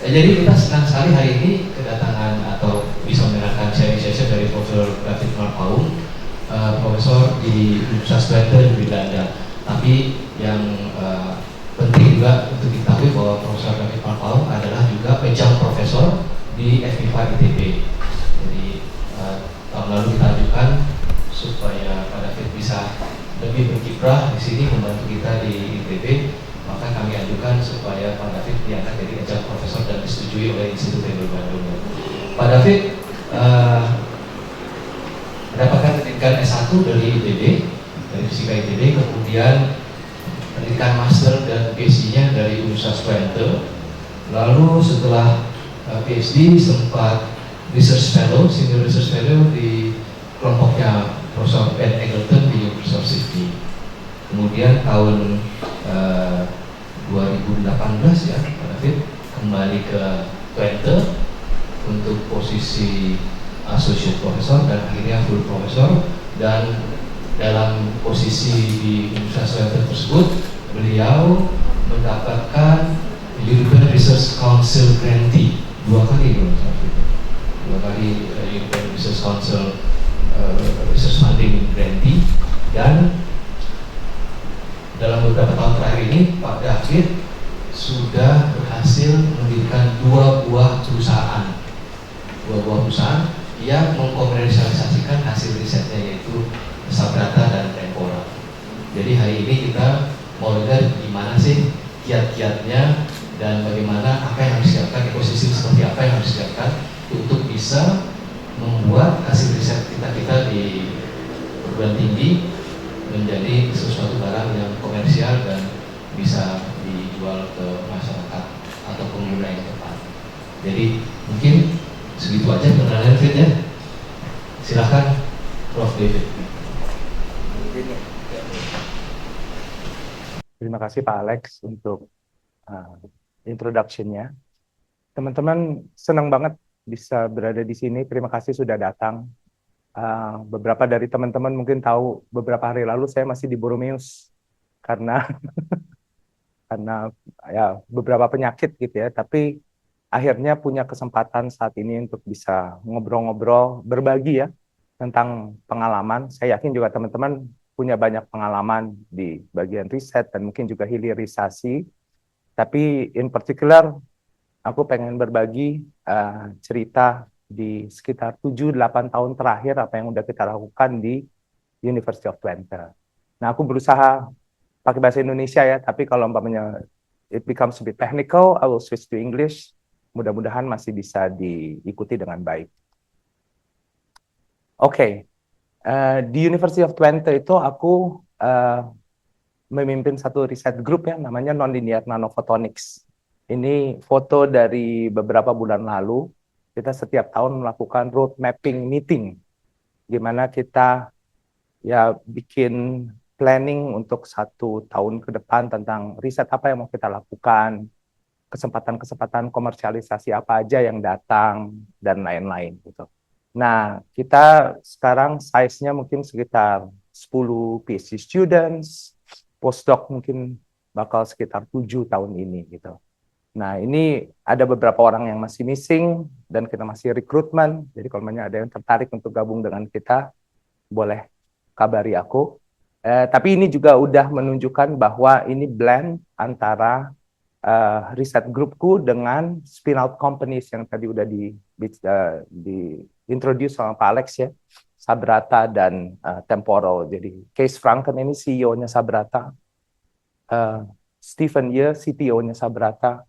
Jadi kita senang sekali hari ini kedatangan atau bisa mendengarkan sharing session dari Profesor David Marpaung, profesor di Universitas Twente di Belanda. Tapi yang penting juga untuk diketahui bahwa Profesor David Marpaung adalah juga pejam profesor di FMIPA ITB. Jadi tahun lalu kita ajukan supaya Pak David bisa lebih berkiprah di sini membantu kita di ITB, maka kami ajukan supaya Pak David diangkat jadi adjunct profesor dan disetujui oleh Institut Teknologi Bandung. Pak David mendapatkan pendidikan S1 dari ITB, dari Fisika ITB, kemudian pendidikan master dan PhD-nya dari Universitas Twente. Lalu setelah PhD sempat research fellow, senior research fellow di kelompoknya Profesor Ben Eggleton di University of Sydney. Kemudian tahun 2018 ya, Pak David kembali ke Twente untuk posisi associate professor dan akhirnya full professor, dan dalam posisi di Universitas Twente tersebut beliau mendapatkan European Research Council grantee dua kali European Research Council research funding grantee, dan dalam beberapa tahun terakhir ini Pak David sudah berhasil mendirikan dua buah perusahaan yang mengkomersialisasikan hasil risetnya, yaitu Sabrata dan Tempora. Jadi hari ini kita mau lihat gimana sih kiat-kiatnya dan bagaimana apa yang harus dilakukan, ekosistem seperti apa yang harus dilakukan untuk bisa membuat hasil riset kita di perguruan tinggi menjadi sesuatu barang yang komersial dan bisa dijual ke masyarakat atau pengguna yang tepat. Jadi mungkin segitu aja pengenalan David ya. Silahkan Prof. David. Terima kasih Pak Alex untuk introduction-nya. Teman-teman, senang banget bisa berada di sini. Terima kasih sudah datang. Beberapa dari teman-teman mungkin tahu beberapa hari lalu saya masih di Boromeus karena ya beberapa penyakit gitu ya. Tapi akhirnya punya kesempatan saat ini untuk bisa ngobrol-ngobrol, berbagi ya tentang pengalaman. Saya yakin juga teman-teman punya banyak pengalaman di bagian riset dan mungkin juga hilirisasi. Tapi in particular, aku pengen berbagi cerita di sekitar 7-8 tahun terakhir apa yang udah kita lakukan di University of Twente. Nah, aku berusaha pakai bahasa Indonesia ya, tapi kalau umpamanya it becomes a bit technical, I will switch to English. Mudah-mudahan masih bisa diikuti dengan baik. Oke. Di University of Twente itu aku memimpin satu riset grup ya, namanya Nonlinear Nanophotonics. Ini foto dari beberapa bulan lalu. Kita setiap tahun melakukan road mapping meeting, gimana kita ya bikin planning untuk 1 tahun ke depan tentang riset apa yang mau kita lakukan, kesempatan-kesempatan komersialisasi apa aja yang datang, dan lain-lain gitu. Nah, kita sekarang size-nya mungkin sekitar 10 PhD students, postdoc mungkin bakal sekitar 7 tahun ini gitu. Nah, ini ada beberapa orang yang masih missing dan kita masih rekrutmen. Jadi kalau ada yang tertarik untuk gabung dengan kita, boleh kabari aku. Tapi ini juga udah menunjukkan bahwa ini blend antara riset grupku dengan spin-out companies yang tadi udah di introduce sama Pak Alex ya, Sabrata dan Temporal. Jadi Kees Franken ini CEO-nya Sabrata, Stephen Ye CTO-nya Sabrata,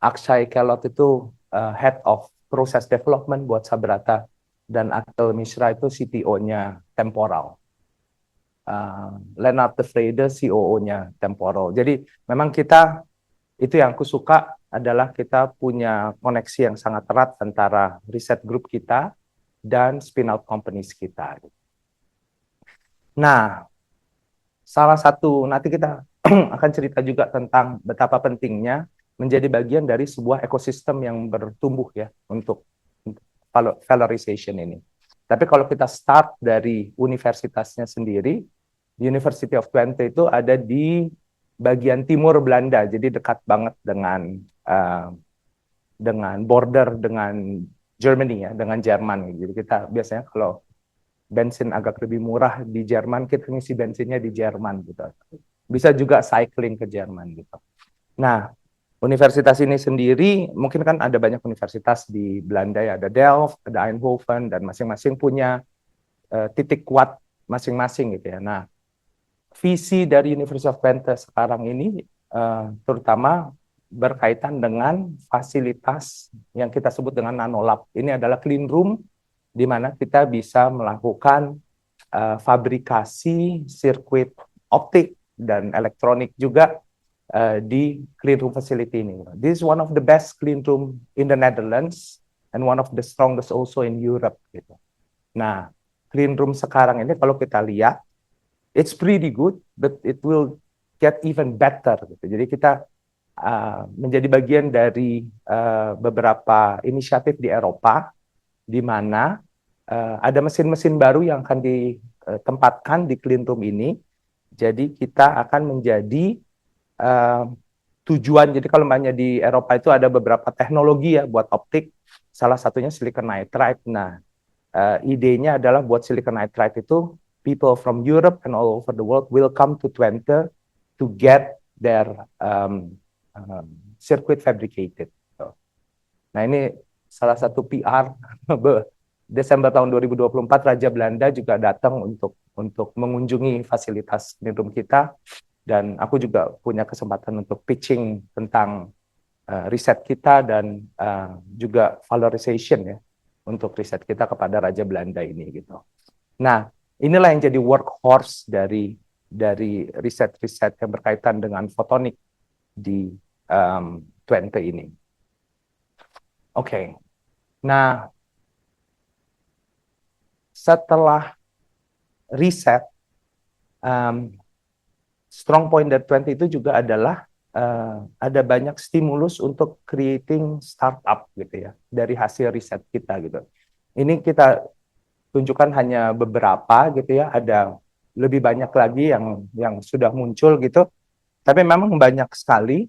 Akshay Kelot itu Head of Process Development buat Sabrata, dan Akhil Mishra itu CTO-nya Temporal. Lennart de Vrede COO-nya Temporal. Jadi memang kita, itu yang aku suka adalah kita punya koneksi yang sangat erat antara riset grup kita dan spin-out companies kita. Nah, salah satu, nanti kita akan cerita juga tentang betapa pentingnya menjadi bagian dari sebuah ekosistem yang bertumbuh ya untuk valorization ini. Tapi kalau kita start dari universitasnya sendiri, University of Twente itu ada di bagian timur Belanda, jadi dekat banget dengan uh, dengan border dengan Germany ya, dengan Jerman. Jadi kita biasanya kalau bensin agak lebih murah di Jerman, kita ngisi bensinnya di Jerman gitu. Bisa juga cycling ke Jerman gitu. Nah, universitas ini sendiri, mungkin kan ada banyak universitas di Belanda ya, ada Delft, ada Eindhoven, dan masing-masing punya titik kuat masing-masing gitu ya. Nah, visi dari University of Twente sekarang ini terutama berkaitan dengan fasilitas yang kita sebut dengan nanolab. Ini adalah clean room di mana kita bisa melakukan fabrikasi sirkuit optik dan elektronik juga di clean room facility ini. This is one of the best clean room in the Netherlands and one of the strongest also in Europe gitu. Nah, clean room sekarang ini kalau kita lihat it's pretty good, but it will get even better. Gitu. Jadi kita menjadi bagian dari beberapa inisiatif di Eropa, di mana ada mesin-mesin baru yang akan ditempatkan di clean room ini. Jadi kita akan menjadi tujuan. Jadi kalau banyak di Eropa itu ada beberapa teknologi ya buat optik. Salah satunya silicon nitride. Nah, idenya adalah buat silicon nitride itu people from Europe and all over the world will come to Twente to get their circuit fabricated. So, nah ini salah satu PR Desember tahun 2024 Raja Belanda juga datang untuk mengunjungi fasilitas cleanroom kita, dan aku juga punya kesempatan untuk pitching tentang riset kita dan juga valorization ya untuk riset kita kepada Raja Belanda ini gitu. Nah, inilah yang jadi workhorse dari riset-riset yang berkaitan dengan fotonik di Twente ini. Oke. Nah, setelah riset, strong point dari Twente itu juga adalah ada banyak stimulus untuk creating startup gitu ya dari hasil riset kita gitu. Ini kita tunjukkan hanya beberapa gitu ya, ada lebih banyak lagi yang sudah muncul gitu. Tapi memang banyak sekali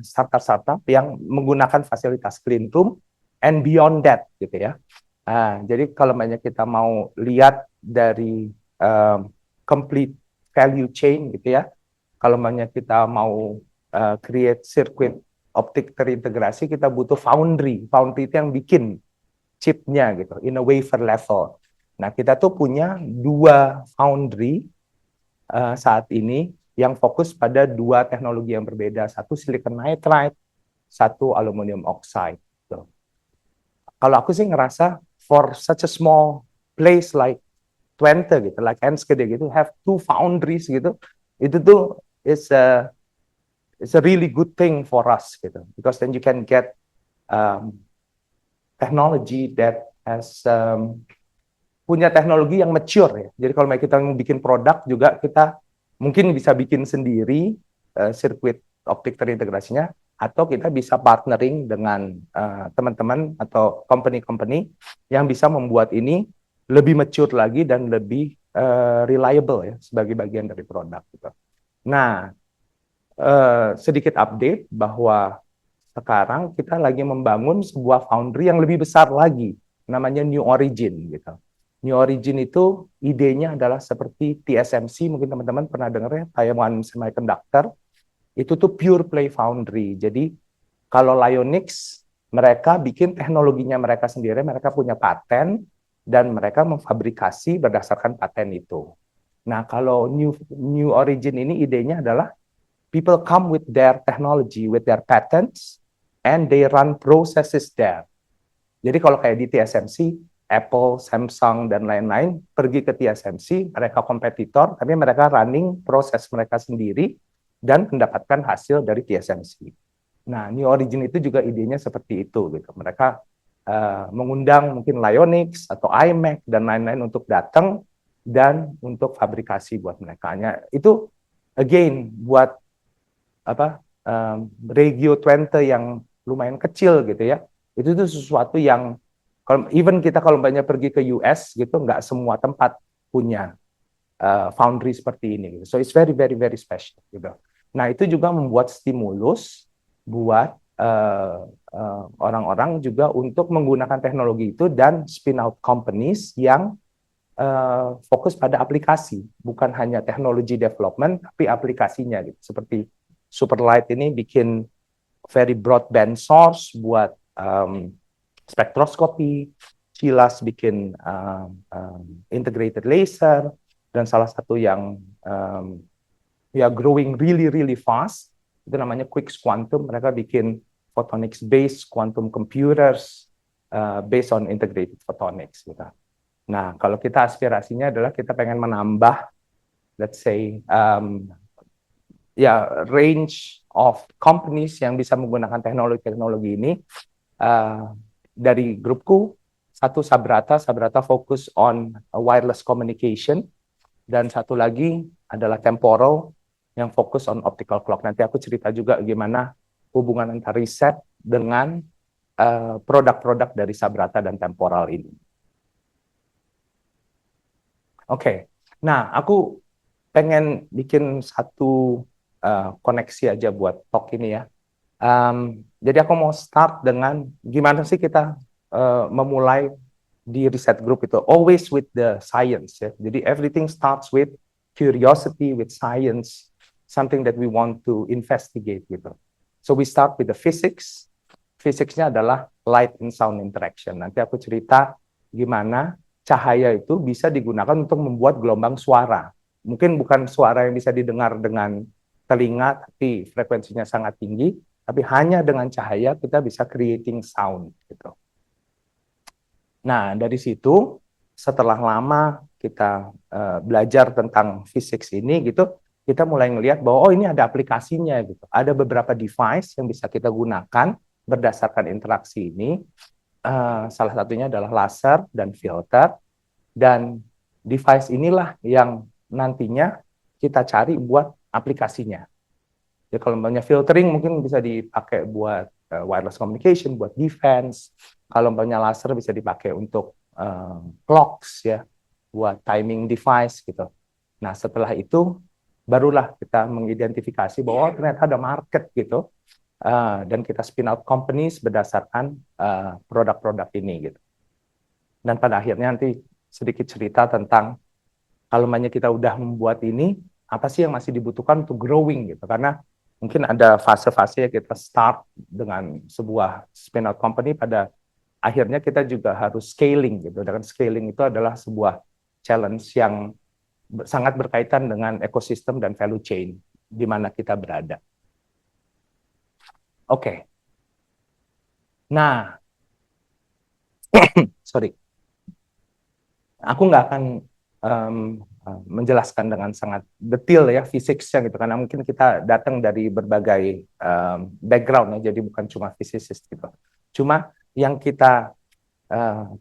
startup-startup yang menggunakan fasilitas clean room and beyond that gitu ya. Jadi kalau banyak kita mau lihat dari complete value chain gitu ya, kalau banyak kita mau create circuit optik terintegrasi, kita butuh foundry. Foundry itu yang bikin chipnya gitu, in a wafer level. Nah, kita tuh punya 2 foundry saat ini yang fokus pada 2 teknologi yang berbeda. Satu silicon nitride, satu aluminium oxide. Gitu. Kalau aku sih ngerasa for such a small place like Twente gitu, like Enschede gitu, have 2 foundries gitu, itu tuh it's a really good thing for us gitu, because then you can get technology that has punya teknologi yang mature ya. Jadi kalau kita mau bikin produk juga kita mungkin bisa bikin sendiri sirkuit optik terintegrasinya, atau kita bisa partnering dengan teman-teman atau company-company yang bisa membuat ini lebih mature lagi dan lebih reliable ya sebagai bagian dari produk gitu. Nah, sedikit update bahwa sekarang kita lagi membangun sebuah foundry yang lebih besar lagi, namanya New Origin gitu. New Origin itu idenya adalah seperti TSMC, mungkin teman-teman pernah dengar ya, Taiwan Semiconductor. Itu tuh pure play foundry. Jadi kalau Lyonix, mereka bikin teknologinya mereka sendiri, mereka punya paten, dan mereka memfabrikasi berdasarkan paten itu. Nah, kalau New Origin ini idenya adalah people come with their technology, with their patents, and they run processes there. Jadi kalau kayak di TSMC, Apple, Samsung, dan lain-lain pergi ke TSMC, mereka kompetitor, tapi mereka running proses mereka sendiri dan mendapatkan hasil dari TSMC. Nah, New Origin itu juga idenya seperti itu gitu. Mereka mengundang mungkin Lyonix atau iMac dan lain-lain untuk datang dan untuk fabrikasi buat mereka. Itu again buat regio Twente yang lumayan kecil gitu ya. Itu tuh sesuatu yang even kita kalau banyak pergi ke US gitu, nggak semua tempat punya foundry seperti ini. Gitu. So it's very very very special gitu. Nah, itu juga membuat stimulus buat orang-orang juga untuk menggunakan teknologi itu dan spin out companies yang fokus pada aplikasi, bukan hanya teknologi development, tapi aplikasinya gitu. Seperti Superlight ini bikin very broadband source buat spektroskopi, Chilas bikin integrated laser, dan salah satu yang growing really fast itu namanya Quix Quantum. Mereka bikin photonics based quantum computers based on integrated photonics gitu. Nah, kalau kita aspirasinya adalah kita pengen menambah, let's say, range of companies yang bisa menggunakan teknologi-teknologi ini. Dari grupku, satu Sabrata fokus on wireless communication, dan satu lagi adalah Temporal yang fokus on optical clock. Nanti aku cerita juga gimana hubungan antara riset dengan produk-produk dari Sabrata dan Temporal ini. Oke, nah aku pengen bikin satu koneksi aja buat talk ini ya. Jadi aku mau start dengan gimana sih kita memulai di riset group itu, always with the science ya. Jadi everything starts with curiosity, with science, something that we want to investigate gitu. So we start with the physics. Physicsnya adalah light and sound interaction. Nanti aku cerita gimana cahaya itu bisa digunakan untuk membuat gelombang suara. Mungkin bukan suara yang bisa didengar dengan telinga, tapi frekuensinya sangat tinggi. Tapi hanya dengan cahaya kita bisa creating sound gitu. Nah, dari situ setelah lama kita belajar tentang fisik ini gitu, kita mulai ngelihat bahwa oh ini ada aplikasinya gitu. Ada beberapa device yang bisa kita gunakan berdasarkan interaksi ini. Salah satunya adalah laser dan filter, dan device inilah yang nantinya kita cari buat aplikasinya. Ya, kalau banyak filtering mungkin bisa dipakai buat wireless communication, buat defense. Kalau banyak laser bisa dipakai untuk clocks ya, buat timing device gitu. Nah, setelah itu barulah kita mengidentifikasi bahwa ternyata ada market gitu, dan kita spin out companies berdasarkan produk-produk ini gitu. Dan pada akhirnya nanti sedikit cerita tentang kalau banyak kita udah membuat ini, apa sih yang masih dibutuhkan untuk growing gitu. Karena mungkin ada fase-fase kita start dengan sebuah spin-out company, pada akhirnya kita juga harus scaling gitu. Dan scaling itu adalah sebuah challenge yang sangat berkaitan dengan ekosistem dan value chain di mana kita berada. Oke. Nah, sorry. Aku nggak akan menjelaskan dengan sangat detail ya fisiknya gitu, karena mungkin kita datang dari berbagai background ya, jadi bukan cuma physicist gitu. Cuma yang kita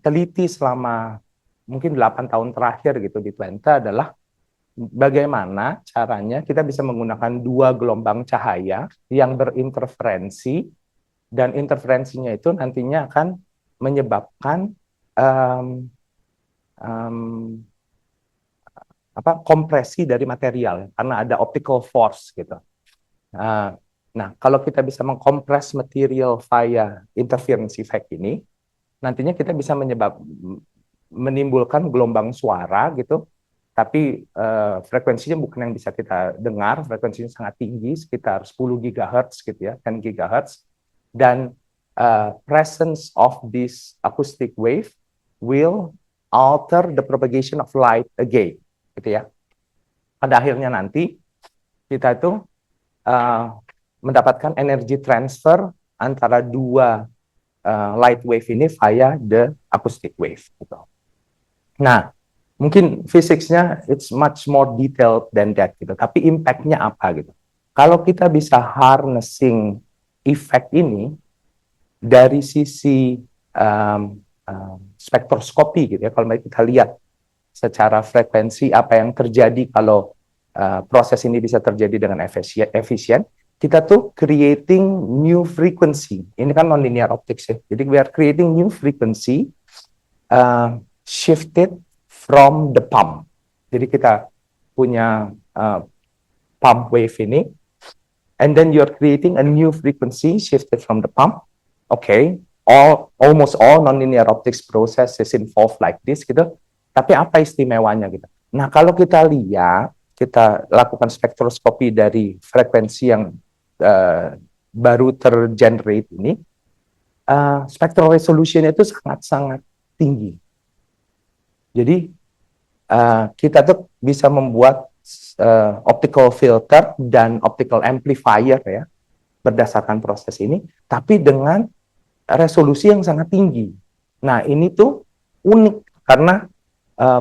teliti selama mungkin 8 tahun terakhir gitu di Twente adalah bagaimana caranya kita bisa menggunakan dua gelombang cahaya yang berinterferensi, dan interferensinya itu nantinya akan menyebabkan kompresi dari material karena ada optical force gitu. Nah, kalau kita bisa mengkompres material via interference effect ini, nantinya kita bisa menimbulkan gelombang suara gitu, tapi frekuensinya bukan yang bisa kita dengar, frekuensinya sangat tinggi, sekitar 10 GHz gitu ya, 10 GHz, dan presence of this acoustic wave will alter the propagation of light again. Gitu ya. Pada akhirnya nanti kita itu mendapatkan energy transfer antara dua light wave ini via the acoustic wave. Gitu. Nah, mungkin fisiknya it's much more detailed than that gitu. Tapi impact-nya apa gitu? Kalau kita bisa harnessing effect ini dari sisi spektroskopi gitu ya, kalau kita lihat secara frekuensi apa yang terjadi kalau proses ini bisa terjadi dengan efisien, kita tuh creating new frequency. Ini kan nonlinear optics ya. Jadi we are creating new frequency shifted from the pump. Jadi kita punya pump wave ini, and then you're creating a new frequency shifted from the pump. Okay, almost all nonlinear optics processes involved like this gitu. Tapi apa istimewanya gitu? Nah, kalau kita lihat, kita lakukan spektroskopi dari frekuensi yang baru tergenerate ini, spectral resolution itu sangat-sangat tinggi. Jadi kita tuh bisa membuat optical filter dan optical amplifier ya berdasarkan proses ini, tapi dengan resolusi yang sangat tinggi. Nah, ini tuh unik karena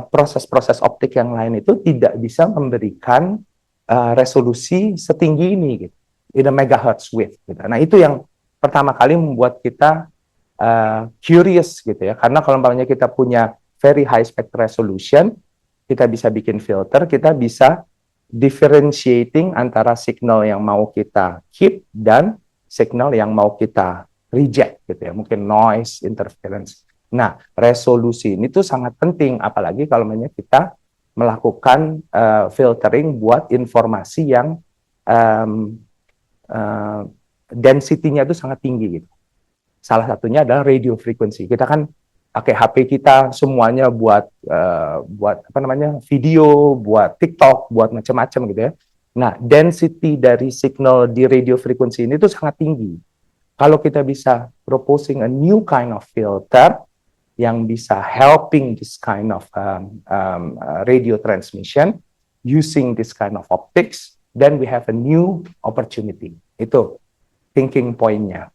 proses-proses optik yang lain itu tidak bisa memberikan resolusi setinggi ini gitu, in a megahertz wave gitu. Nah, itu yang pertama kali membuat kita curious gitu ya, karena kalau umpamanya kita punya very high spectral resolution, kita bisa bikin filter, kita bisa differentiating antara signal yang mau kita keep dan signal yang mau kita reject gitu ya, mungkin noise, interference. Nah, resolusi ini tuh sangat penting, apalagi kalau kita melakukan filtering buat informasi yang density-nya itu sangat tinggi gitu. Salah satunya adalah radio frequency. Kita kan pakai HP kita semuanya buat video, buat TikTok, buat macam-macam gitu ya. Nah, density dari signal di radio frequency ini tuh sangat tinggi. Kalau kita bisa proposing a new kind of filter yang bisa helping this kind of radio transmission using this kind of optics, then we have a new opportunity. Itu thinking point-nya.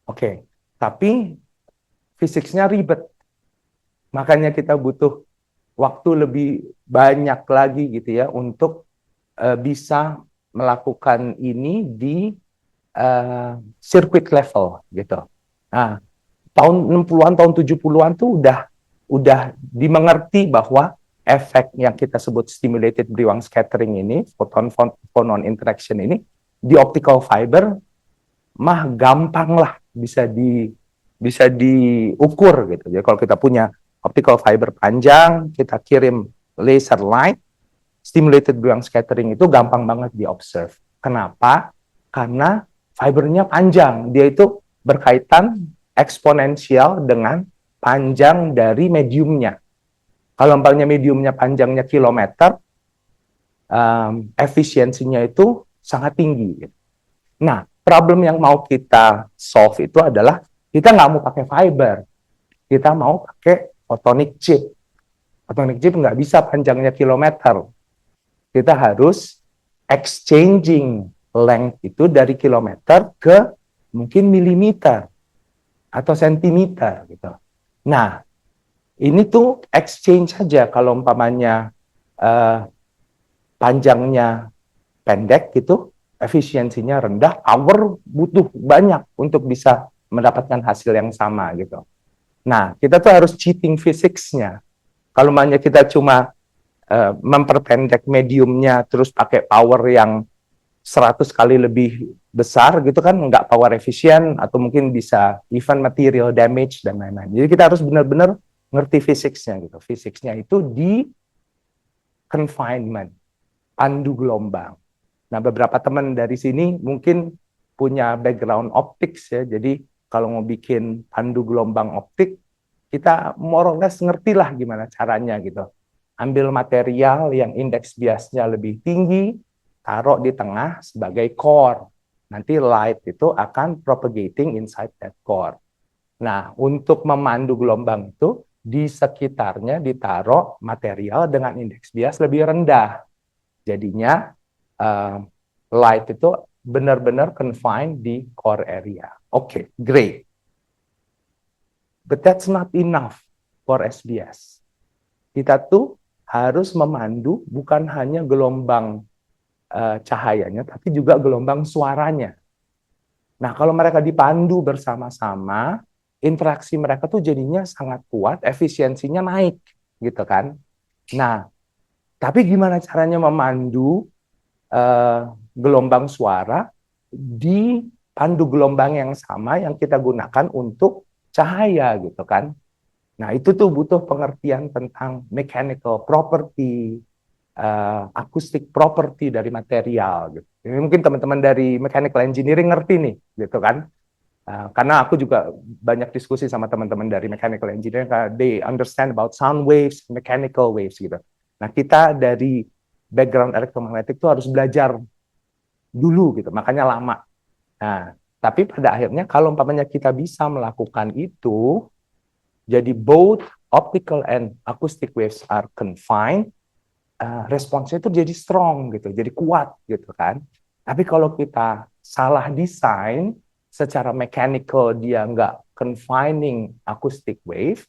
Oke, tapi fisiknya ribet. Makanya kita butuh waktu lebih banyak lagi gitu ya untuk bisa melakukan ini di circuit level gitu. Nah, tahun 60-an, tahun 70-an tuh udah dimengerti bahwa efek yang kita sebut stimulated Brewang scattering ini, photon interaction ini, di optical fiber mah gampang lah bisa diukur gitu. Jadi kalau kita punya optical fiber panjang, kita kirim laser light, stimulated Brewang scattering itu gampang banget di-observe. Kenapa? Karena fibernya panjang, dia itu berkaitan eksponensial dengan panjang dari mediumnya. Kalau umpamanya mediumnya panjangnya kilometer, efisiensinya itu sangat tinggi. Nah, problem yang mau kita solve itu adalah kita nggak mau pakai fiber, kita mau pakai photonic chip. Photonic chip nggak bisa panjangnya kilometer. Kita harus exchanging length itu dari kilometer ke mungkin milimeter atau sentimeter gitu. Nah, ini tuh exchange saja kalau umpamanya panjangnya pendek gitu, efisiensinya rendah, power butuh banyak untuk bisa mendapatkan hasil yang sama gitu. Nah, kita tuh harus cheating physics-nya. Kalau umpamanya kita cuma memperpendek mediumnya terus pakai power yang 100 kali lebih besar gitu kan, nggak power efisien atau mungkin bisa even material damage dan lain-lain. Jadi kita harus benar-benar ngerti fisiknya gitu. Fisiknya itu di confinement, pandu gelombang. Nah, beberapa teman dari sini mungkin punya background optics ya. Jadi kalau mau bikin pandu gelombang optik, kita more or less ngerti lah gimana caranya gitu. Ambil material yang indeks biasnya lebih tinggi, taruh di tengah sebagai core. Nanti light itu akan propagating inside that core. Nah, untuk memandu gelombang itu, di sekitarnya ditaruh material dengan indeks bias lebih rendah. Jadinya, light itu benar-benar confined di core area. Oke, great. But that's not enough for SBS. Kita tuh harus memandu bukan hanya gelombang cahayanya, tapi juga gelombang suaranya. Nah, kalau mereka dipandu bersama-sama, interaksi mereka tuh jadinya sangat kuat, efisiensinya naik, gitu kan. Nah, tapi gimana caranya memandu gelombang suara di pandu gelombang yang sama yang kita gunakan untuk cahaya, gitu kan. Nah, itu tuh butuh pengertian tentang mechanical property, acoustic property dari material gitu. Ini mungkin teman-teman dari mechanical engineering ngerti nih, gitu kan? Karena aku juga banyak diskusi sama teman-teman dari mechanical engineering, they understand about sound waves, mechanical waves gitu. Nah, kita dari background elektromagnetik itu harus belajar dulu gitu, makanya lama. Nah, tapi pada akhirnya kalau umpamanya kita bisa melakukan itu, jadi both optical and acoustic waves are confined, responsnya itu jadi strong gitu, jadi kuat gitu kan. Tapi kalau kita salah desain, secara mechanical dia nggak confining acoustic wave,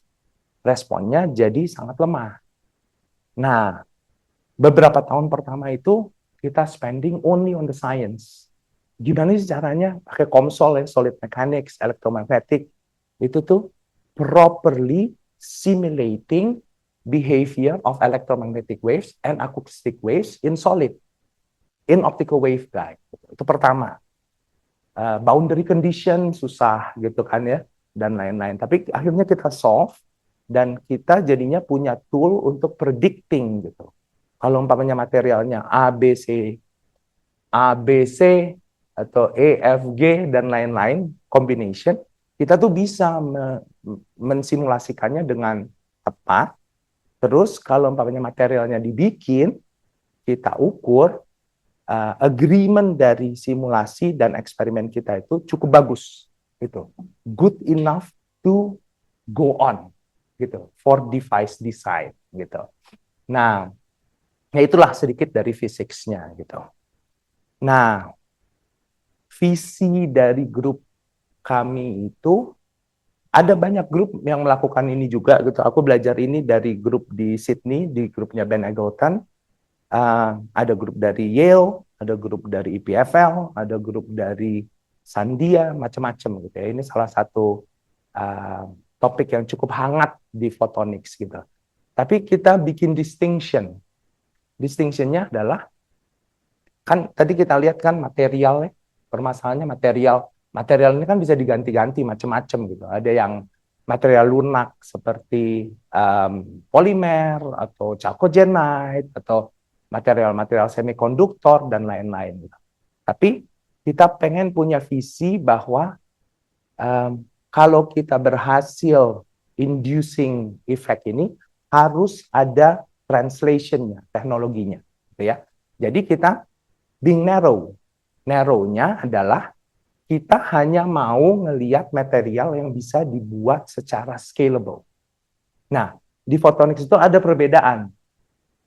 responnya jadi sangat lemah. Nah, beberapa tahun pertama itu kita spending only on the science. Gimana sih caranya pakai konsol ya, solid mechanics, electromagnetic, itu tuh properly simulating behavior of electromagnetic waves and acoustic waves in solid, in optical waveguide. Itu pertama. Boundary condition susah gitu kan ya, dan lain-lain. Tapi akhirnya kita solve, dan kita jadinya punya tool untuk predicting gitu. Kalau umpamanya materialnya A, B, C, atau E, F, G, dan lain-lain, combination, kita tuh bisa mensimulasikannya dengan tepat. Terus kalau umpamanya materialnya dibikin, kita ukur, agreement dari simulasi dan eksperimen kita itu cukup bagus. Gitu. Good enough to go on. Gitu. For device design. Gitu. Nah, ya itulah sedikit dari fisiknya. Gitu. Nah, visi dari grup kami itu, ada banyak grup yang melakukan ini juga gitu. Aku belajar ini dari grup di Sydney, di grupnya Ben Eggleton. Ada grup dari Yale, ada grup dari EPFL, ada grup dari Sandia, macam-macam gitu ya. Ini salah satu topik yang cukup hangat di photonics gitu. Tapi kita bikin distinction. Distinctionnya adalah, kan tadi kita lihat kan materialnya, permasalahannya material. Material ini kan bisa diganti-ganti macam-macam gitu. Ada yang material lunak seperti polimer atau chalcogenide atau material-material semikonduktor dan lain-lain gitu. Tapi kita pengen punya visi bahwa kalau kita berhasil inducing effect ini, harus ada translation-nya, teknologinya gitu ya. Jadi kita being narrow. Narrow-nya adalah kita hanya mau ngelihat material yang bisa dibuat secara scalable. Nah, di photonics itu ada perbedaan.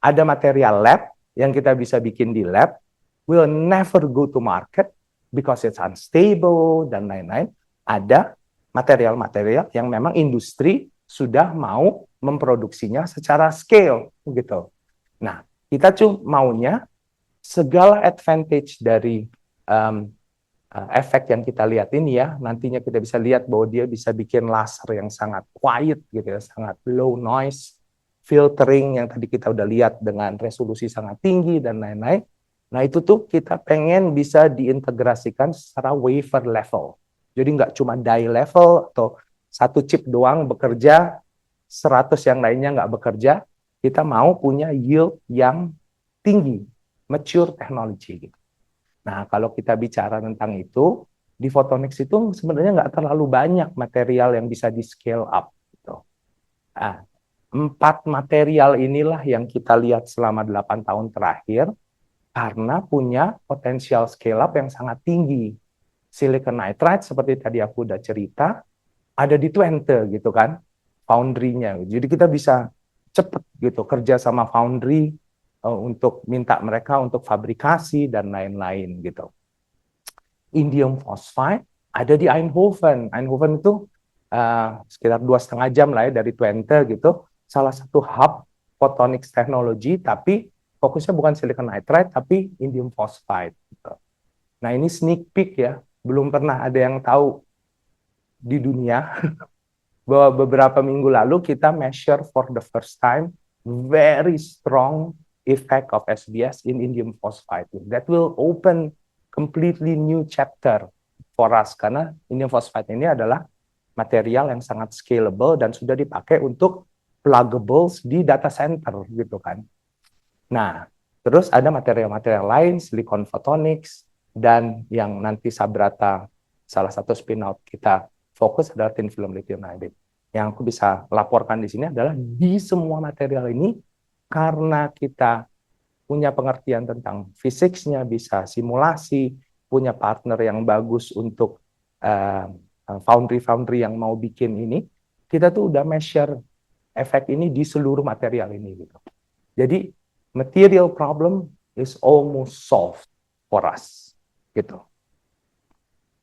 Ada material lab yang kita bisa bikin di lab, will never go to market because it's unstable dan lain-lain. Ada material-material yang memang industri sudah mau memproduksinya secara scale gitu. Nah, kita cuma maunya segala advantage dari efek yang kita lihat ini ya, nantinya kita bisa lihat bahwa dia bisa bikin laser yang sangat quiet gitu ya, sangat low noise, filtering yang tadi kita udah lihat dengan resolusi sangat tinggi dan lain-lain. Nah itu tuh kita pengen bisa diintegrasikan secara wafer level. Jadi nggak cuma die level atau satu chip doang bekerja, 100 yang lainnya nggak bekerja. Kita mau punya yield yang tinggi, mature technology gitu. Nah, kalau kita bicara tentang itu, di photonics itu sebenarnya nggak terlalu banyak material yang bisa di-scale up. Gitu. Nah, 4 material inilah yang kita lihat selama 8 tahun terakhir, karena punya potensial scale up yang sangat tinggi. Silicon nitride, seperti tadi aku udah cerita, ada di Twente gitu kan, foundry-nya. Jadi kita bisa cepet gitu kerja sama foundry, untuk minta mereka untuk fabrikasi dan lain-lain gitu. Indium phosphide ada di Eindhoven. Eindhoven itu sekitar 2,5 jam lah ya dari Twente gitu. Salah satu hub photonics technology, tapi fokusnya bukan silicon nitride, tapi indium phosphide. Gitu. Nah ini sneak peek ya, belum pernah ada yang tahu di dunia bahwa beberapa minggu lalu kita measure for the first time very strong effect of SBS in indium phosphide. That will open completely new chapter for us, karena indium phosphide ini adalah material yang sangat scalable dan sudah dipakai untuk pluggables di data center gitu kan. Nah, Terus ada material-material lain, silicon photonics, dan yang nanti Sabrata, salah satu spin-out kita fokus adalah thin film lithium niobate. Yang aku bisa laporkan di sini adalah di semua material ini, karena kita punya pengertian tentang fisiknya, bisa simulasi, punya partner yang bagus untuk foundry-foundry yang mau bikin ini, kita tuh udah measure efek ini di seluruh material ini gitu. Jadi material problem is almost solved for us gitu.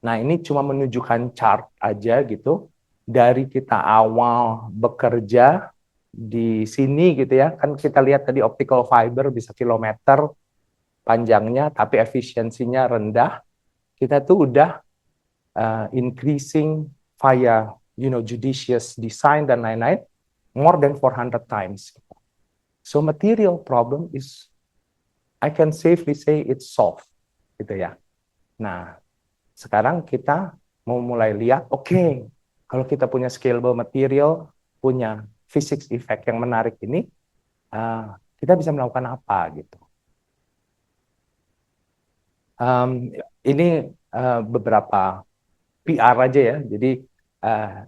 Nah, ini cuma menunjukkan chart aja gitu dari kita awal bekerja di sini gitu ya. Kan kita lihat tadi optical fiber bisa kilometer panjangnya tapi efisiensinya rendah. Kita tuh udah increasing via judicious design dan lain-lain more than 400 times. So material problem is, I can safely say it's solved gitu ya. Nah, sekarang kita mau mulai lihat, oke, kalau kita punya scalable material, punya physics effect yang menarik ini, kita bisa melakukan apa gitu. Ini beberapa PR aja ya. Jadi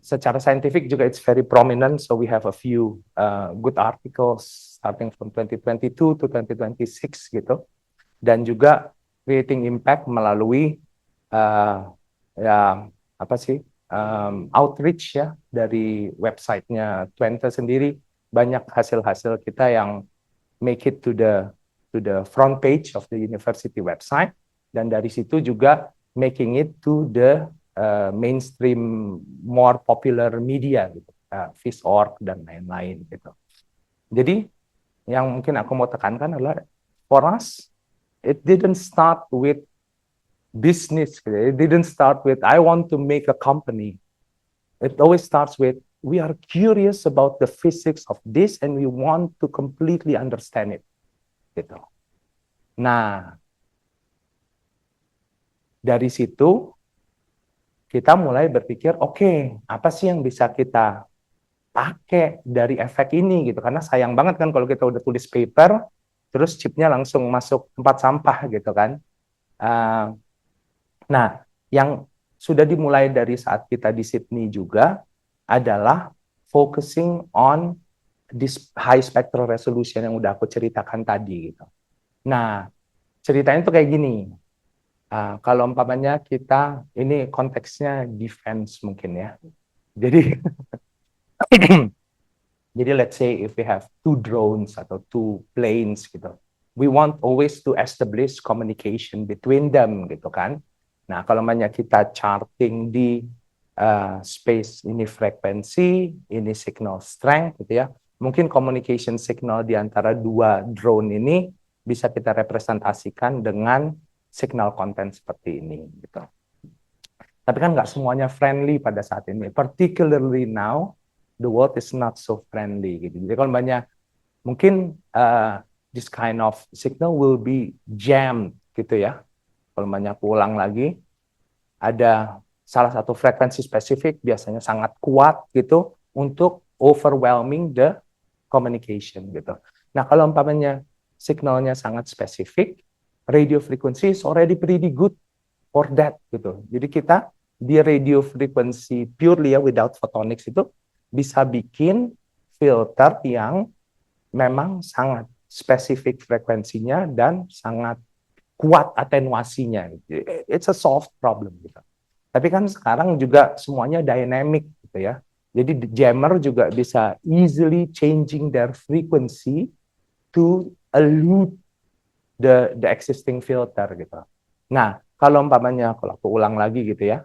secara scientific juga it's very prominent. So we have a few good articles starting from 2022 to 2026 gitu. Dan juga creating impact melalui ya apa sih outreach ya dari websitenya Twente sendiri, banyak hasil-hasil kita yang make it to the front page of the university website, dan dari situ juga making it to the mainstream more popular media gitu, Fish.org dan lain-lain gitu. Jadi yang mungkin aku mau tekankan adalah for us it didn't start with business. It didn't start with I want to make a company. It always starts with we are curious about the physics of this and we want to completely understand it. Gitu. Nah, dari situ kita mulai berpikir, oke, apa sih yang bisa kita pakai dari efek ini gitu? Karena sayang banget kan kalau kita udah tulis paper, terus chipnya langsung masuk tempat sampah gitu kan. Nah, yang sudah dimulai dari saat kita di Sydney juga adalah focusing on this high spectral resolution yang udah aku ceritakan tadi gitu. Nah, ceritanya tuh kayak gini. Kalau umpamanya kita, ini konteksnya defense mungkin ya. Jadi, jadi let's say if we have two drones atau two planes gitu, we want always to establish communication between them gitu kan. Nah, kalau umpamanya kita charting di space ini frekuensi, ini signal strength gitu ya, mungkin communication signal di antara dua drone ini bisa kita representasikan dengan signal content seperti ini gitu. Tapi kan nggak semuanya friendly pada saat ini, particularly now the world is not so friendly gitu. Jadi kalau banyak mungkin this kind of signal will be jammed gitu ya. Kalau banyak ulang lagi, ada salah satu frekuensi spesifik biasanya sangat kuat gitu untuk overwhelming the communication gitu. Nah, kalau umpamanya signalnya sangat spesifik, radio frequency is already pretty good for that gitu. Jadi kita di radio frequency purely ya without photonics itu bisa bikin filter yang memang sangat spesifik frekuensinya dan sangat kuat atenuasinya. It's a solved problem gitu. Tapi kan sekarang juga semuanya dynamic gitu ya. Jadi jammer juga bisa easily changing their frequency to elude the existing filter gitu. Nah, kalau umpamanya, kalau aku ulang lagi gitu ya,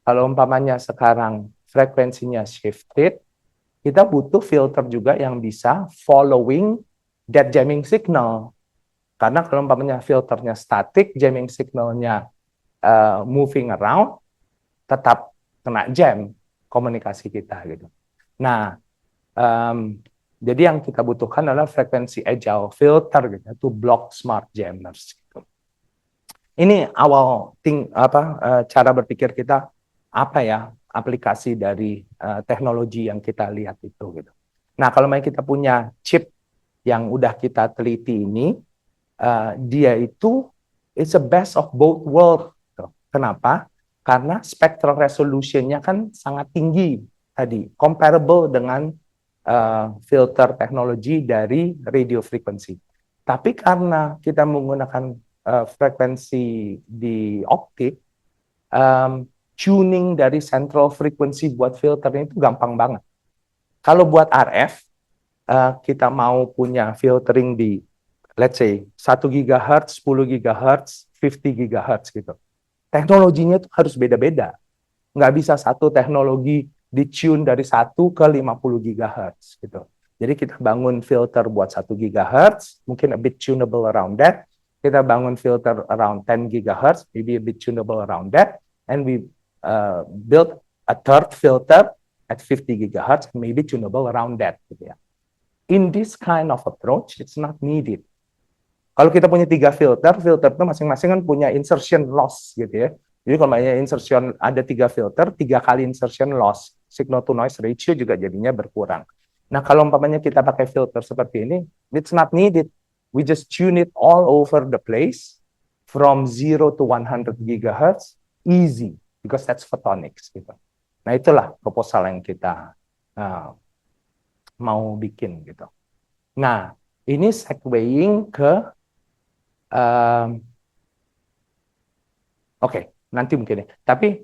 kalau umpamanya sekarang frekuensinya shifted, kita butuh filter juga yang bisa following that jamming signal. Karena kalau umpamanya filternya static, jamming signalnya moving around, tetap kena jam komunikasi kita gitu. Nah, jadi yang kita butuhkan adalah frekuensi agile filter gitu, to block smart jammers. Gitu. Ini awal cara berpikir kita apa ya aplikasi dari teknologi yang kita lihat itu gitu. Nah, kalau kita punya chip yang udah kita teliti ini, dia itu it's a best of both world. Kenapa? Karena spectral resolution-nya kan sangat tinggi tadi, comparable dengan filter teknologi dari radio frequency. Tapi karena kita menggunakan frekuensi di optik, tuning dari central frequency buat filternya itu gampang banget. Kalau buat RF, kita mau punya filtering di let's say 1 GHz, 10 GHz, 50 GHz gitu. Teknologinya itu harus beda-beda. Nggak bisa satu teknologi di-tune dari 1 ke 50 GHz gitu. Jadi kita bangun filter buat 1 GHz, mungkin a bit tunable around that. Kita bangun filter around 10 GHz, maybe a bit tunable around that. And we build a third filter at 50 GHz, maybe tunable around that. Gitu ya. In this kind of approach, it's not needed. Kalau kita punya 3 filter, filter itu masing-masing kan punya insertion loss gitu ya. Jadi kalau insertion ada 3 filter, 3 kali insertion loss, signal to noise ratio juga jadinya berkurang. Nah kalau umpamanya kita pakai filter seperti ini, it's not needed. We just tune it all over the place from 0 to 100 GHz, easy, because that's photonics gitu. Nah itulah proposal yang kita mau bikin gitu. Nah ini segueing ke Oke, nanti mungkin ya. Tapi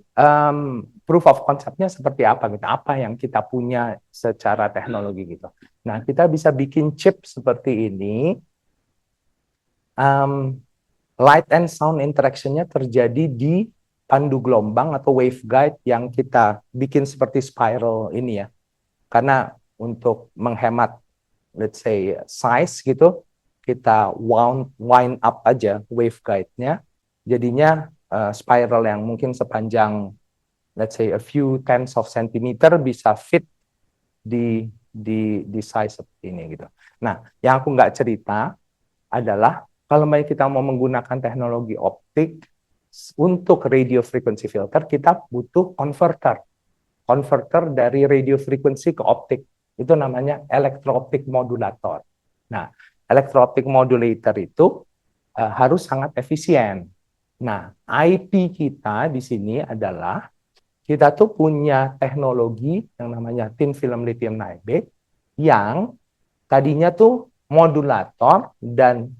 proof of concept-nya seperti apa gitu? Apa yang kita punya secara teknologi gitu. Nah, kita bisa bikin chip seperti ini. Light and sound interaction-nya terjadi di pandu gelombang atau waveguide yang kita bikin seperti spiral ini ya. Karena untuk menghemat let's say size gitu, kita wind up aja waveguide-nya, jadinya spiral yang mungkin sepanjang let's say a few tens of centimeter bisa fit di size seperti ini gitu. Nah, yang aku nggak cerita adalah kalau kita mau menggunakan teknologi optik untuk radio frequency filter, kita butuh converter dari radio frequency ke optik. Itu namanya electro-optic modulator. Nah, electro-optic modulator itu harus sangat efisien. Nah, IP kita di sini adalah kita tuh punya teknologi yang namanya thin film lithium niobate yang tadinya tuh modulator dan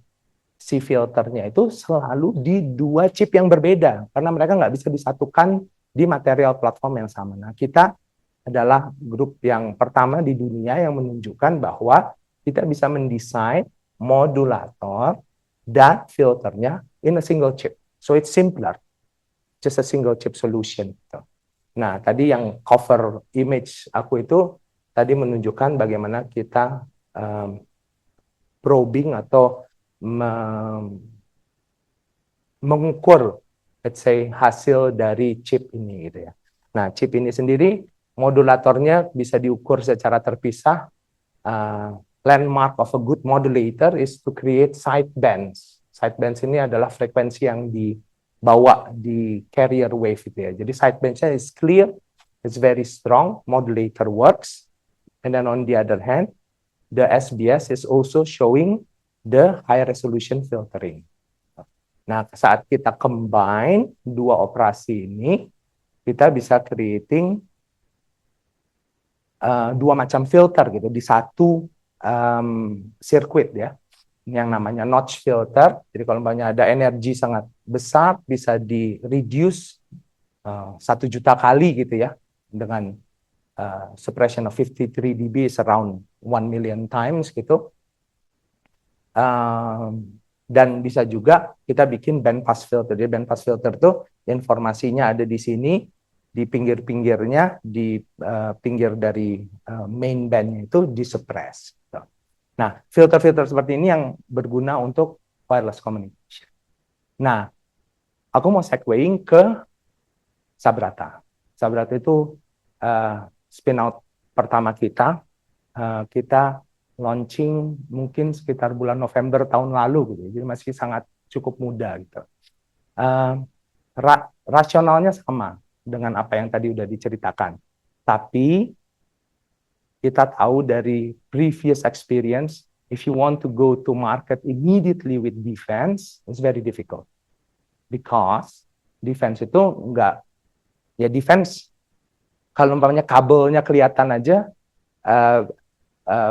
si filternya itu selalu di 2 chip yang berbeda karena mereka nggak bisa disatukan di material platform yang sama. Nah, kita adalah grup yang pertama di dunia yang menunjukkan bahwa kita bisa mendesain modulator dan filternya in a single chip. So it's simpler, just a single chip solution. Nah, tadi yang cover image aku itu tadi menunjukkan bagaimana kita probing atau mengukur, let's say, hasil dari chip ini gitu ya. Nah, chip ini sendiri modulatornya bisa diukur secara terpisah. Landmark of a good modulator is to create sidebands. Sidebands ini adalah frekuensi yang dibawa di carrier wave itu ya. Jadi sidebandsnya is clear, it's very strong, modulator works. And then on the other hand, the SBS is also showing the high resolution filtering. Nah, saat kita combine 2 operasi ini, kita bisa creating 2 macam filter gitu di satu circuit ya, yang namanya notch filter. Jadi kalau ada energi sangat besar bisa di reduce 1 juta kali gitu ya, dengan suppression of 53 dB is around 1 million times gitu. Dan bisa juga kita bikin band pass filter. Jadi band pass filter tuh informasinya ada di sini, di pinggir-pinggirnya, di pinggir dari main bandnya itu disuppress. Nah, filter-filter seperti ini yang berguna untuk wireless communication. Nah, aku mau segueing ke Sabrata. Sabrata itu spin out pertama kita. Kita launching mungkin sekitar bulan November tahun lalu gitu. Jadi masih sangat cukup muda gitu. Rasionalnya sama dengan apa yang tadi udah diceritakan. Tapi kita tahu dari previous experience if you want to go to market immediately with defense, it's very difficult. Because defense itu enggak, ya defense, kalau umpamanya kabelnya kelihatan aja,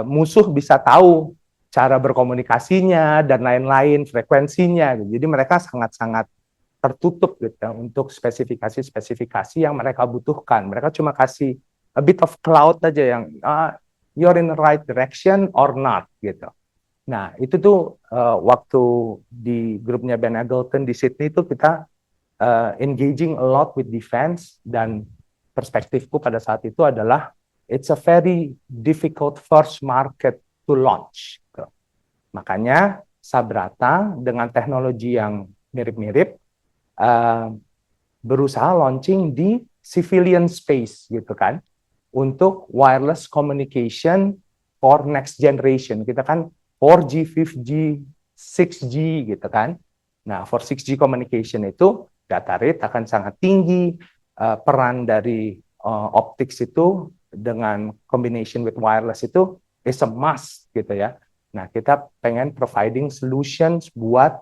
musuh bisa tahu cara berkomunikasinya dan lain-lain, frekuensinya. Jadi mereka sangat-sangat tertutup gitu untuk spesifikasi-spesifikasi yang mereka butuhkan. Mereka cuma kasih a bit of cloud aja yang you're in the right direction or not gitu. Nah, itu tuh waktu di grupnya Ben Eggleton di Sydney itu kita engaging a lot with defense, dan perspektifku pada saat itu adalah it's a very difficult first market to launch. Gitu. Makanya Sabrata dengan teknologi yang mirip-mirip berusaha launching di civilian space gitu kan, untuk wireless communication for next generation. Kita kan 4G, 5G, 6G gitu kan. Nah, for 6G communication itu data rate akan sangat tinggi, peran dari optics itu dengan combination with wireless itu is a must gitu ya. Nah, kita pengen providing solutions buat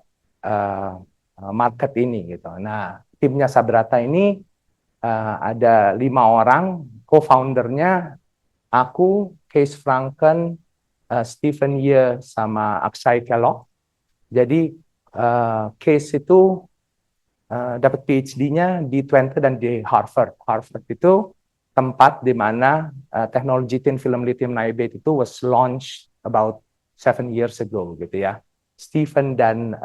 market ini gitu. Nah, timnya Sabrata ini ada 5 orang, co-foundernya aku, Kees Franken, Stephen Ye, sama Akshay Kellogg. Jadi Kees itu dapat PhD-nya di Twente dan di Harvard. Harvard itu tempat di mana teknologi thin film lithium niobate itu was launched about 7 years ago gitu ya. Stephen dan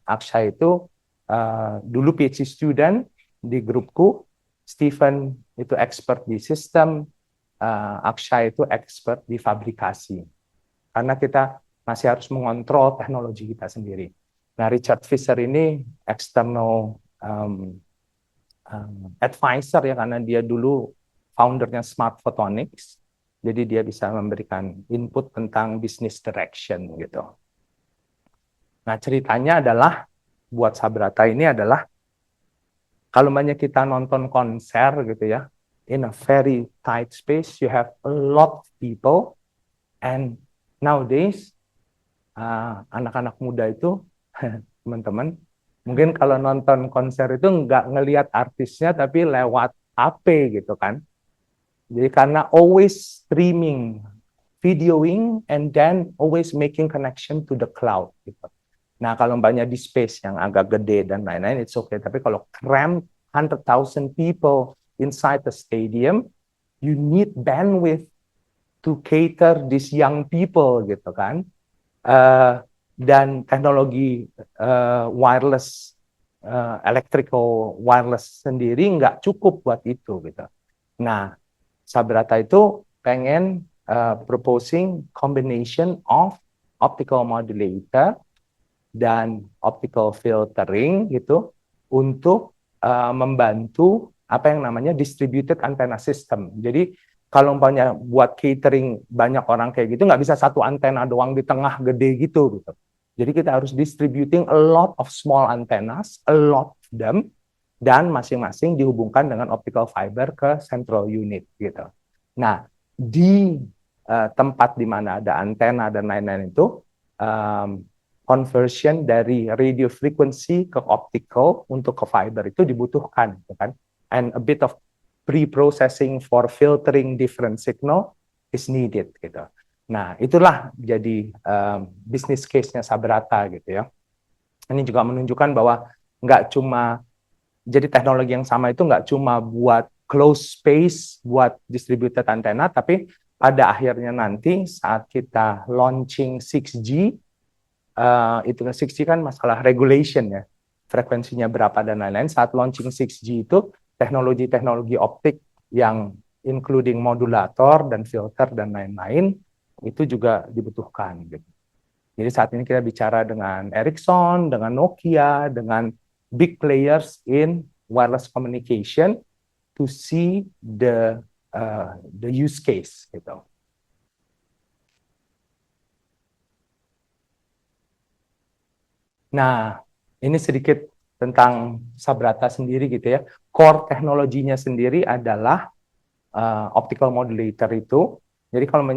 Akshay itu dulu PhD student di grupku. Stephen itu expert di sistem, Akshay itu expert di fabrikasi. Karena kita masih harus mengontrol teknologi kita sendiri. Nah, Richard Fisher ini external advisor ya, karena dia dulu foundernya Smart Photonics. Jadi dia bisa memberikan input tentang business direction gitu. Nah, ceritanya adalah buat Sabrata ini adalah kalau banyak kita nonton konser gitu ya, in a very tight space, you have a lot of people, and nowadays anak-anak muda itu, teman-teman, mungkin kalau nonton konser itu nggak ngelihat artisnya, tapi lewat HP gitu kan. Jadi karena always streaming, videoing, and then always making connection to the cloud gitu. Nah, kalau banyak di space yang agak gede dan lain-lain, it's okay. Tapi kalau cram 100,000 people inside the stadium, you need bandwidth to cater these young people gitu kan. Dan teknologi wireless, electrical wireless sendiri nggak cukup buat itu gitu. Nah, Sabrata itu pengen proposing combination of optical modulator dan optical filtering gitu untuk membantu apa yang namanya distributed antenna system. Jadi kalau umpamanya buat catering banyak orang kayak gitu, nggak bisa satu antena doang di tengah gede gitu. Jadi kita harus distributing a lot of small antennas, a lot of them, dan masing-masing dihubungkan dengan optical fiber ke central unit gitu. Nah, di tempat di mana ada antena dan lain-lain itu, conversion dari radio frequency ke optical untuk ke fiber itu dibutuhkan, gitu kan? And a bit of pre-processing for filtering different signal is needed, gitu. Nah, itulah jadi business case-nya Sabrata, gitu ya. Ini juga menunjukkan bahwa nggak cuma, jadi teknologi yang sama itu nggak cuma buat closed space, buat distributed antenna, tapi pada akhirnya nanti saat kita launching 6G, itu 6G kan masalah regulation ya, frekuensinya berapa dan lain-lain. Saat launching 6G itu teknologi-teknologi optik yang including modulator dan filter dan lain-lain itu juga dibutuhkan. Gitu. Jadi saat ini kita bicara dengan Ericsson, dengan Nokia, dengan big players in wireless communication to see the use case gitu. Nah, ini sedikit tentang Sabrata sendiri gitu ya. Core teknologinya sendiri adalah optical modulator itu. Jadi kalau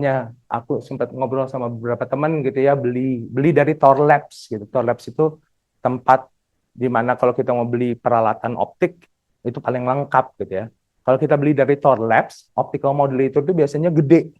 aku sempat ngobrol sama beberapa teman gitu ya, beli dari Tor Labs gitu. Tor Labs itu tempat di mana kalau kita mau beli peralatan optik itu paling lengkap gitu ya. Kalau kita beli dari Tor Labs, optical modulator itu biasanya gede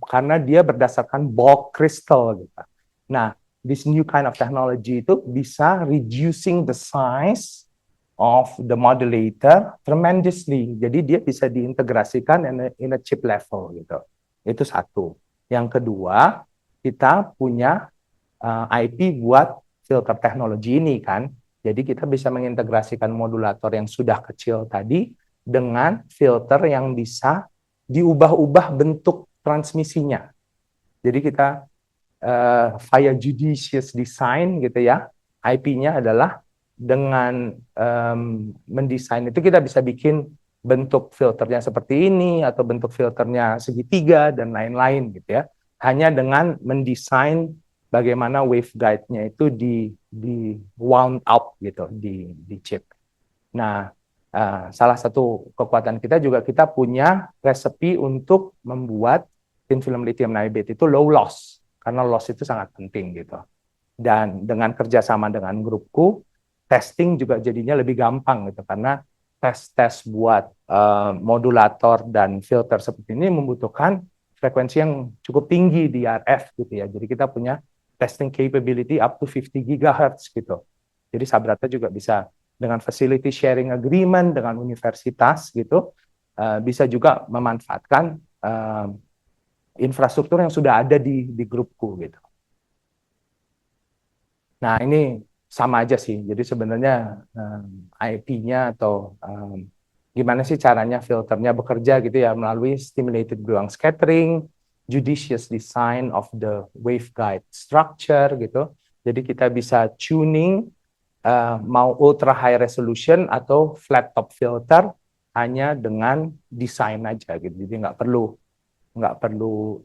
karena dia berdasarkan bulk crystal gitu. Nah, this new kind of technology itu bisa reducing the size of the modulator tremendously. Jadi dia bisa diintegrasikan in a chip level gitu. Itu satu. Yang kedua, kita punya IP buat filter teknologi ini kan. Jadi kita bisa mengintegrasikan modulator yang sudah kecil tadi dengan filter yang bisa diubah-ubah bentuk transmisinya. Jadi kita via judicious design gitu ya, IP-nya adalah dengan mendesain itu kita bisa bikin bentuk filternya seperti ini atau bentuk filternya segitiga dan lain-lain gitu ya. Hanya dengan mendesain bagaimana waveguide-nya itu di wound up gitu di chip. Nah, salah satu kekuatan kita juga kita punya resepi untuk membuat thin film lithium niobate itu low loss karena loss itu sangat penting gitu. Dan dengan kerjasama dengan grupku, testing juga jadinya lebih gampang gitu karena tes-tes buat modulator dan filter seperti ini membutuhkan frekuensi yang cukup tinggi di RF gitu ya. Jadi kita punya testing capability up to 50 GHz gitu. Jadi Sabrata juga bisa dengan facility sharing agreement dengan universitas gitu, bisa juga memanfaatkan infrastruktur yang sudah ada di grupku gitu. Nah ini sama aja sih. Jadi sebenarnya IP-nya atau gimana sih caranya filternya bekerja gitu ya melalui stimulated gluon scattering, judicious design of the waveguide structure gitu. Jadi kita bisa tuning mau ultra high resolution atau flat top filter hanya dengan desain aja gitu. Jadi nggak perlu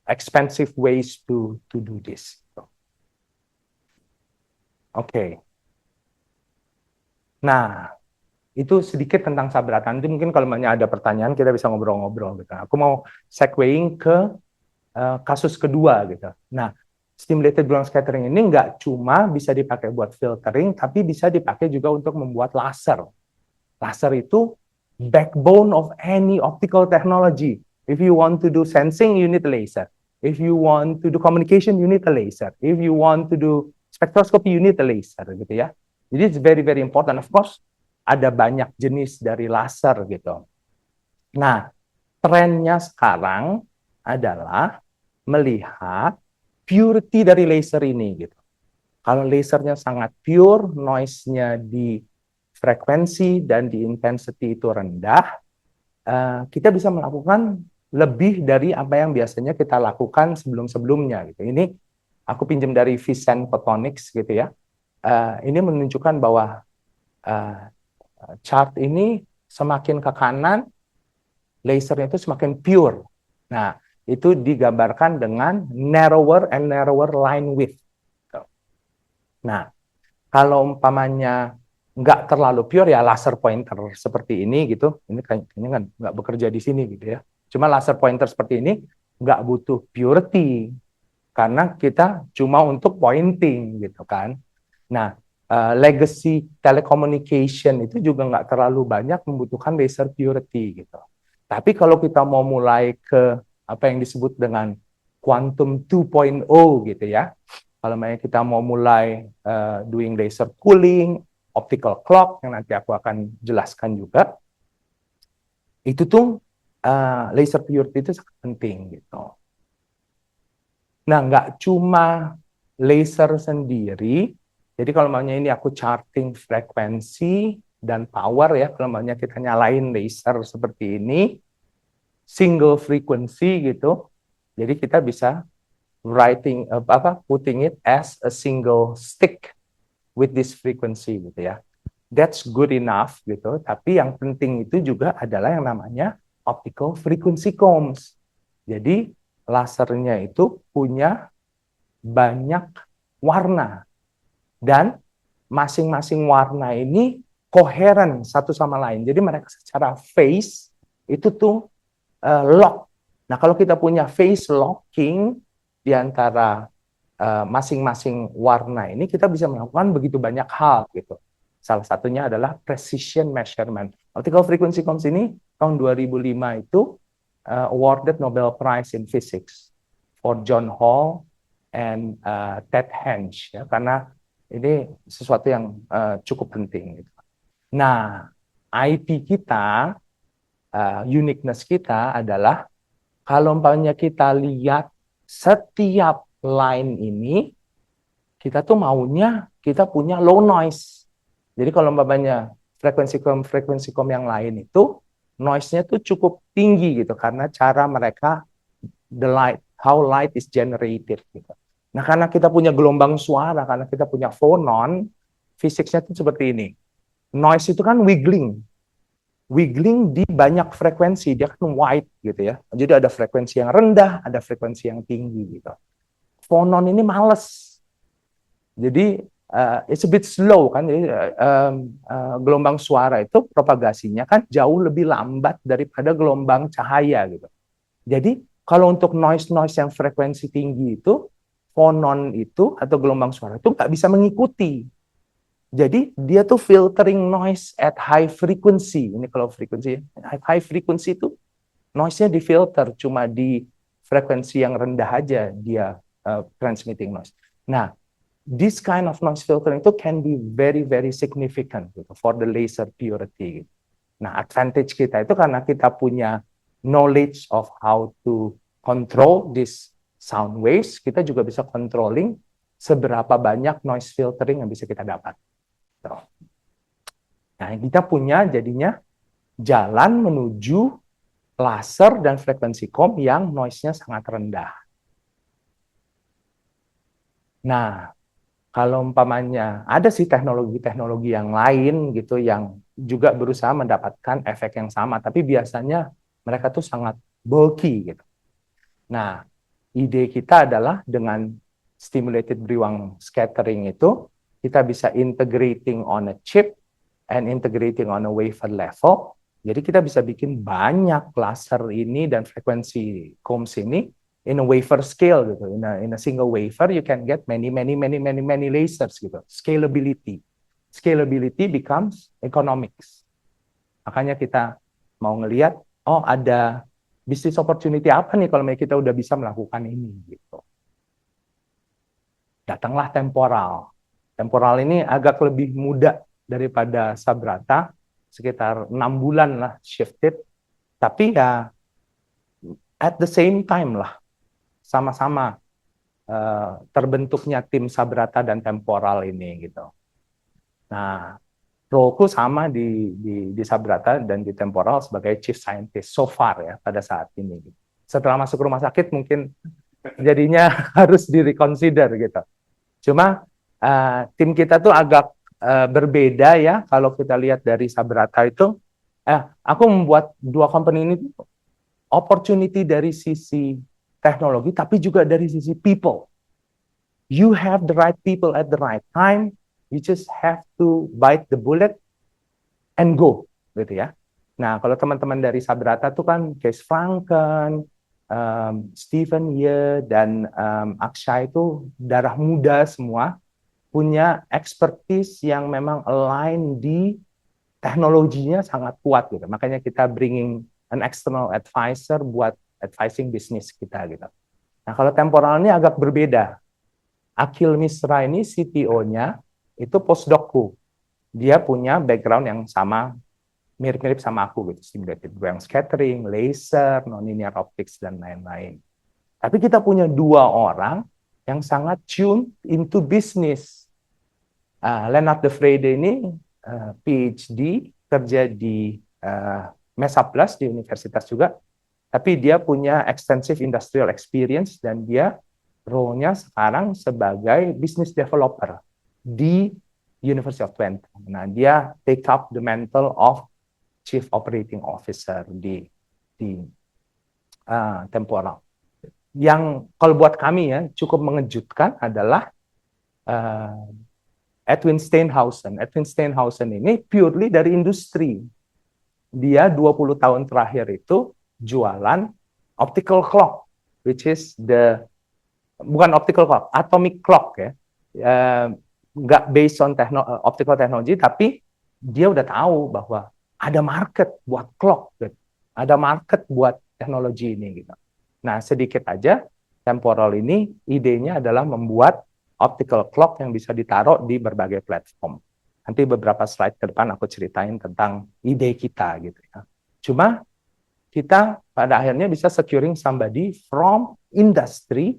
expensive ways to do this. Oke. Nah, itu sedikit tentang Sabrata. Nanti mungkin kalau ada pertanyaan kita bisa ngobrol-ngobrol gitu. Aku mau segueing ke kasus kedua gitu. Nah, stimulated gluon scattering ini nggak cuma bisa dipakai buat filtering, tapi bisa dipakai juga untuk membuat laser. Laser itu backbone of any optical technology. If you want to do sensing, you need a laser. If you want to do communication, you need a laser. If you want to do spectroscopy, you need a laser, gitu ya. Jadi it's very very important. Of course, ada banyak jenis dari laser gitu. Nah, trennya sekarang adalah melihat purity dari laser ini gitu. Kalau lasernya sangat pure, noise-nya di frekuensi dan di intensity itu rendah, kita bisa melakukan lebih dari apa yang biasanya kita lakukan sebelum-sebelumnya gitu. Ini aku pinjam dari Vicent Photonics gitu ya. Ini menunjukkan bahwa chart ini semakin ke kanan, lasernya itu semakin pure. Nah, itu digambarkan dengan narrower and narrower line width. Nah, kalau umpamanya nggak terlalu pure ya laser pointer seperti ini gitu, ini kayaknya kan nggak bekerja di sini gitu ya. Cuma laser pointer seperti ini nggak butuh purity karena kita cuma untuk pointing gitu kan. Nah, legacy telecommunication itu juga nggak terlalu banyak membutuhkan laser purity gitu. Tapi kalau kita mau mulai ke apa yang disebut dengan quantum 2.0 gitu ya, kalau kita mau mulai doing laser cooling, optical clock yang nanti aku akan jelaskan juga, itu tuh laser purity itu sangat penting gitu. Nah, nggak cuma laser sendiri. Jadi kalau ini aku charting frekuensi dan power ya, kalau kita nyalain laser seperti ini, single frequency gitu. Jadi kita bisa putting it as a single stick with this frequency gitu ya. That's good enough gitu. Tapi yang penting itu juga adalah yang namanya optical frequency combs. Jadi lasernya itu punya banyak warna dan masing-masing warna ini koheren satu sama lain. Jadi mereka secara phase itu tuh lock. Nah, kalau kita punya face locking di antara masing-masing warna ini, kita bisa melakukan begitu banyak hal gitu. Salah satunya adalah precision measurement. Optical frequency comms ini tahun 2005 itu awarded Nobel Prize in Physics for John Hall and Ted Henge, ya, karena ini sesuatu yang cukup penting. Gitu. Nah, IP kita, uniqueness kita adalah kalau umpamanya kita lihat setiap line ini, kita tuh maunya kita punya low noise. Jadi kalau umpamanya frekuensi kom yang lain itu noise-nya tuh cukup tinggi gitu karena cara mereka how light is generated gitu. Nah, karena kita punya gelombang suara, karena kita punya fonon, fisiknya itu seperti ini. Noise itu kan wiggling di banyak frekuensi, dia kan wide gitu ya. Jadi ada frekuensi yang rendah, ada frekuensi yang tinggi gitu. Fonon ini males. Jadi it's a bit slow kan. Jadi gelombang suara itu propagasinya kan jauh lebih lambat daripada gelombang cahaya gitu. Jadi kalau untuk noise yang frekuensi tinggi itu, fonon itu atau gelombang suara itu nggak bisa mengikuti. Jadi dia tuh filtering noise at high frequency. Ini kalau frekuensi high frequency itu noise-nya difilter, cuma di frekuensi yang rendah aja dia transmitting noise. Nah, this kind of noise filtering itu can be very very significant gitu, for the laser purity. Gitu. Nah, advantage kita itu karena kita punya knowledge of how to control this sound waves, kita juga bisa controlling seberapa banyak noise filtering yang bisa kita dapat. Nah, kita punya jadinya jalan menuju laser dan frekuensi kom yang noise-nya sangat rendah. Nah, kalau umpamanya ada sih teknologi-teknologi yang lain gitu yang juga berusaha mendapatkan efek yang sama, tapi biasanya mereka tuh sangat bulky gitu. Nah, ide kita adalah dengan stimulated Brewang scattering itu kita bisa integrating on a chip and integrating on a wafer level. Jadi kita bisa bikin banyak laser ini dan frekuensi comms ini in a wafer scale gitu. In a single wafer you can get many lasers gitu. Scalability becomes economics. Makanya kita mau ngelihat, oh ada bisnis opportunity apa nih kalau kita udah bisa melakukan ini gitu. Datanglah temporal. Temporal ini agak lebih muda daripada Sabrata, sekitar 6 bulan lah shifted, tapi ya at the same time lah, sama-sama terbentuknya tim Sabrata dan temporal ini gitu. Nah, roleku sama di Sabrata dan di temporal sebagai chief scientist so far ya pada saat ini. Setelah masuk rumah sakit mungkin jadinya harus direconsider gitu. Cuma tim kita tuh agak berbeda ya kalau kita lihat dari Sabrata itu. Aku membuat dua company ini opportunity dari sisi teknologi, tapi juga dari sisi people. You have the right people at the right time. You just have to bite the bullet and go, gitu ya. Nah, kalau teman-teman dari Sabrata tuh kan Kees Franken, Steven Ye, dan Akshay itu darah muda semua, punya expertise yang memang align di teknologinya sangat kuat gitu. Makanya kita bringing an external advisor buat advising bisnis kita gitu. Nah, kalau temporal ini agak berbeda. Akhil Misra ini CTO-nya itu postdocku. Dia punya background yang sama, mirip-mirip sama aku gitu. Stimulated Brewang scattering, laser, nonlinear optics, dan lain-lain. Tapi kita punya dua orang yang sangat tune into business. Lennart de Vrede ini PhD, kerja di Mesa Plus di universitas juga, tapi dia punya extensive industrial experience dan dia role-nya sekarang sebagai business developer di University of Twente. Nah, dia take up the mantle of Chief Operating Officer di temporal. Yang kalau buat kami ya cukup mengejutkan adalah Edwin Steenhausen. Edwin Steenhausen ini purely dari industri. Dia 20 tahun terakhir itu jualan optical clock, which is bukan optical clock, atomic clock ya. Nggak based on optical technology, tapi dia udah tahu bahwa ada market buat clock, gitu. Ada market buat teknologi ini gitu. Nah, sedikit aja, Temporal ini idenya adalah membuat optical clock yang bisa ditaruh di berbagai platform. Nanti beberapa slide ke depan aku ceritain tentang ide kita gitu ya. Cuma kita pada akhirnya bisa securing somebody from industry,